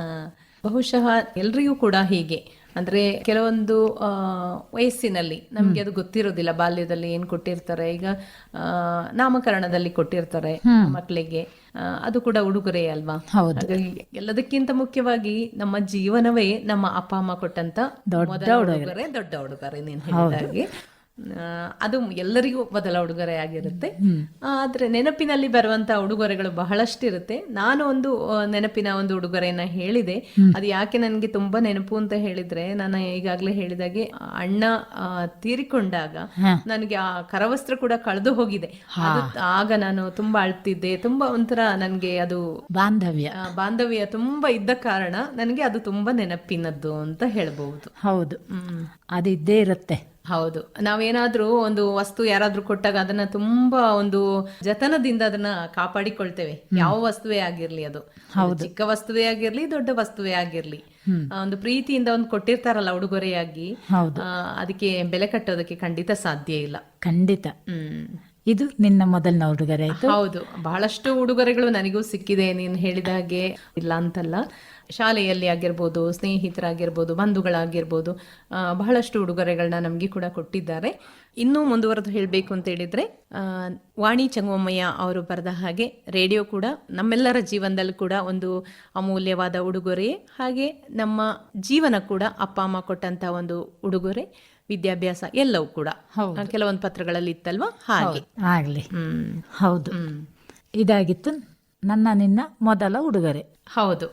ಬಹುಶಃ ಎಲ್ರಿಗೂ ಕೂಡ ಹೀಗೆ. ಅಂದ್ರೆ ಕೆಲವೊಂದು ವಯಸ್ಸಿನಲ್ಲಿ ನಮ್ಗೆ ಅದು ಗೊತ್ತಿರೋದಿಲ್ಲ. ಬಾಲ್ಯದಲ್ಲಿ ಏನ್ ಕೊಟ್ಟಿರ್ತಾರೆ, ಈಗ ನಾಮಕರಣದಲ್ಲಿ ಕೊಟ್ಟಿರ್ತಾರೆ ಮಕ್ಕಳಿಗೆ, ಅದು ಕೂಡ ಉಡುಗೊರೆ ಅಲ್ವಾ? ಹಾಗಾಗಿ ಎಲ್ಲದಕ್ಕಿಂತ ಮುಖ್ಯವಾಗಿ ನಮ್ಮ ಜೀವನವೇ ನಮ್ಮ ಅಪ್ಪ ಅಮ್ಮ ಕೊಟ್ಟಂತ ದೊಡ್ಡ ಉಡುಗೊರೆ ನೀನ್ ಹೇಳಿದಾಗೆ. ಅದು ಎಲ್ಲರಿಗೂ ಮೊದಲ ಉಡುಗೊರೆ ಆಗಿರುತ್ತೆ. ಆದ್ರೆ ನೆನಪಿನಲ್ಲಿ ಬರುವಂತ ಉಡುಗೊರೆಗಳು ಬಹಳಷ್ಟಿರುತ್ತೆ. ನಾನು ಒಂದು ನೆನಪಿನ ಒಂದು ಉಡುಗೊರೆಯನ್ನ ಹೇಳಿದೆ. ಅದು ಯಾಕೆ ನನ್ಗೆ ತುಂಬಾ ನೆನಪು ಅಂತ ಹೇಳಿದ್ರೆ, ನಾನು ಈಗಾಗ್ಲೇ ಹೇಳಿದಾಗೆ ಅಣ್ಣ ತೀರಿಕೊಂಡಾಗ ನನಗೆ ಆ ಕರವಸ್ತ್ರ ಕೂಡ ಕಳೆದು ಹೋಗಿದೆ. ಆಗ ನಾನು ತುಂಬಾ ಅಳ್ತಿದ್ದೆ. ತುಂಬಾ ಒಂಥರ ನನ್ಗೆ ಅದು ಬಾಂಧವ್ಯ ತುಂಬಾ ಇದ್ದ ಕಾರಣ ನನಗೆ ಅದು ತುಂಬಾ ನೆನಪಿನದ್ದು ಅಂತ ಹೇಳ್ಬಹುದು. ಹೌದು, ಅದಿದ್ದೇ ಇರುತ್ತೆ. ಹೌದು. ನಾವೇನಾದ್ರೂ ಒಂದು ವಸ್ತು ಯಾರಾದ್ರೂ ಕೊಟ್ಟಾಗ ಅದನ್ನ ತುಂಬಾ ಒಂದು ಜತನದಿಂದ ಅದನ್ನ ಕಾಪಾಡಿಕೊಳ್ತೇವೆ. ಯಾವ ವಸ್ತುವೇ ಆಗಿರ್ಲಿ, ಅದು ಚಿಕ್ಕ ವಸ್ತುವೇ ಆಗಿರ್ಲಿ, ದೊಡ್ಡ ವಸ್ತುವೇ ಆಗಿರ್ಲಿ, ಒಂದು ಪ್ರೀತಿಯಿಂದ ಒಂದು ಕೊಟ್ಟಿರ್ತಾರಲ್ಲ ಉಡುಗೊರೆಯಾಗಿ, ಅದಕ್ಕೆ ಬೆಲೆ ಕಟ್ಟೋದಕ್ಕೆ ಖಂಡಿತ ಸಾಧ್ಯ ಇಲ್ಲ. ಖಂಡಿತ. ಇದು ನಿನ್ನ ಮೊದಲನ ಉಡುಗೊರೆ ಆಯ್ತು? ಹೌದು. ಬಹಳಷ್ಟು ಉಡುಗೊರೆಗಳು ನನಗೂ ಸಿಕ್ಕಿದೆ, ನೀನು ಹೇಳಿದ ಹಾಗೆ ಇಲ್ಲ ಅಂತಲ್ಲ. ಶಾಲೆಯಲ್ಲಿ ಆಗಿರ್ಬೋದು, ಸ್ನೇಹಿತರಾಗಿರ್ಬೋದು, ಬಂಧುಗಳಾಗಿರ್ಬೋದು, ಬಹಳಷ್ಟು ಉಡುಗೊರೆಗಳನ್ನ ನಮಗೆ ಕೂಡ ಕೊಟ್ಟಿದ್ದಾರೆ. ಇನ್ನೂ ಮುಂದುವರೆದು ಹೇಳಬೇಕು ಅಂತ ಹೇಳಿದ್ರೆ, ವಾಣಿ ಚಂಗಮ್ಮಯ್ಯ ಅವರು ಬರೆದ ಹಾಗೆ ರೇಡಿಯೋ ಕೂಡ ನಮ್ಮೆಲ್ಲರ ಜೀವನದಲ್ಲಿ ಕೂಡ ಒಂದು ಅಮೂಲ್ಯವಾದ ಉಡುಗೊರೆ. ಹಾಗೆ ನಮ್ಮ ಜೀವನ ಕೂಡ ಅಪ್ಪ ಅಮ್ಮ ಕೊಟ್ಟಂತ ಒಂದು ಉಡುಗೊರೆ, ವಿದ್ಯಾಭ್ಯಾಸ ಎಲ್ಲವೂ ಕೂಡ ಕೆಲವೊಂದು ಪತ್ರಗಳಲ್ಲಿ ಇತ್ತಲ್ವಾ, ಹಾಗೆ ಆಗ್ಲಿ. ಹೌದು, ಇದಾಗಿತ್ತು ನನ್ನ ನಿನ್ನ ಮೊದಲ ಉಡುಗೊರೆ. ಹೌದು.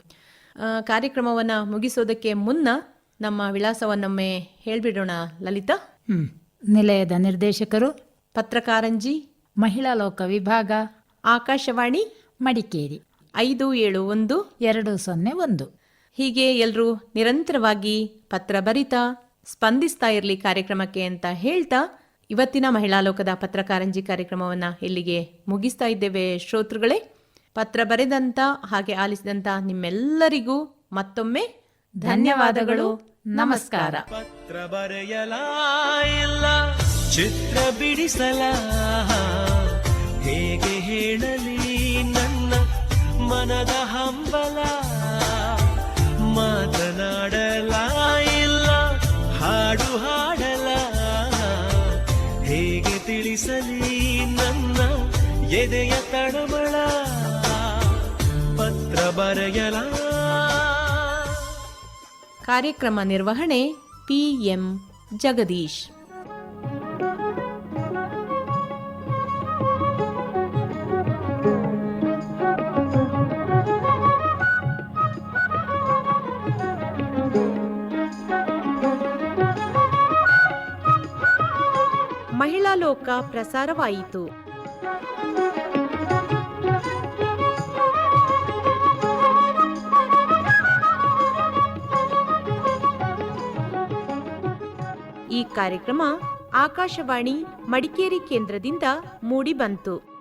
ಕಾರ್ಯಕ್ರಮವನ್ನ ಮುಗಿಸೋದಕ್ಕೆ ಮುನ್ನ ನಮ್ಮ ವಿಳಾಸವನ್ನೊಮ್ಮೆ ಹೇಳ್ಬಿಡೋಣ ಲಲಿತಾ. ನಿಲಯದ ನಿರ್ದೇಶಕರು ಪತ್ರಕಾರಂಜಿ, ಮಹಿಳಾ ಲೋಕ ವಿಭಾಗ, ಆಕಾಶವಾಣಿ ಮಡಿಕೇರಿ 571-201. ಹೀಗೆ ಎಲ್ಲರೂ ನಿರಂತರವಾಗಿ ಪತ್ರ ಬರಿತಾ ಸ್ಪಂದಿಸ್ತಾ ಇರಲಿ ಕಾರ್ಯಕ್ರಮಕ್ಕೆ ಅಂತ ಹೇಳ್ತಾ ಇವತ್ತಿನ ಮಹಿಳಾ ಲೋಕದ ಪತ್ರಕಾರಂಜಿ ಕಾರ್ಯಕ್ರಮವನ್ನು ಇಲ್ಲಿಗೆ ಮುಗಿಸ್ತಾ ಇದ್ದೇವೆ ಶ್ರೋತೃಗಳೇ. ಪತ್ರ ಬರೆದಂತ ಹಾಗೆ ಆಲಿಸಿದಂತ ನಿಮ್ಮೆಲ್ಲರಿಗೂ ಮತ್ತೊಮ್ಮೆ ಧನ್ಯವಾದಗಳು. ನಮಸ್ಕಾರ. ಪತ್ರ ಬರೆಯಲ ಇಲ್ಲ ಚಿತ್ರ ಬಿಡಿಸಲ, ಹೇಗೆ ಹೇಳಲಿ ನನ್ನ ಮನದ ಹಂಬಲ, ಮಾತನಾಡಲ ಇಲ್ಲ ಹಾಡು ಹಾಡಲ, ಹೇಗೆ ತಿಳಿಸಲಿ ನನ್ನ ಎದೆಯ ತಳಮಳ, ಪತ್ರ ಬರೆಯಲ. ಕಾರ್ಯಕ್ರಮ ನಿರ್ವಹಣೆ PM ಜಗದೀಶ್. ಮಹಿಳಾ ಲೋಕ ಪ್ರಸಾರವಾಯಿತು. ಈ ಕಾರ್ಯಕ್ರಮ ಆಕಾಶವಾಣಿ ಮಡಿಕೇರಿ ಕೇಂದ್ರದಿಂದ ಮೂಡಿಬಂತು.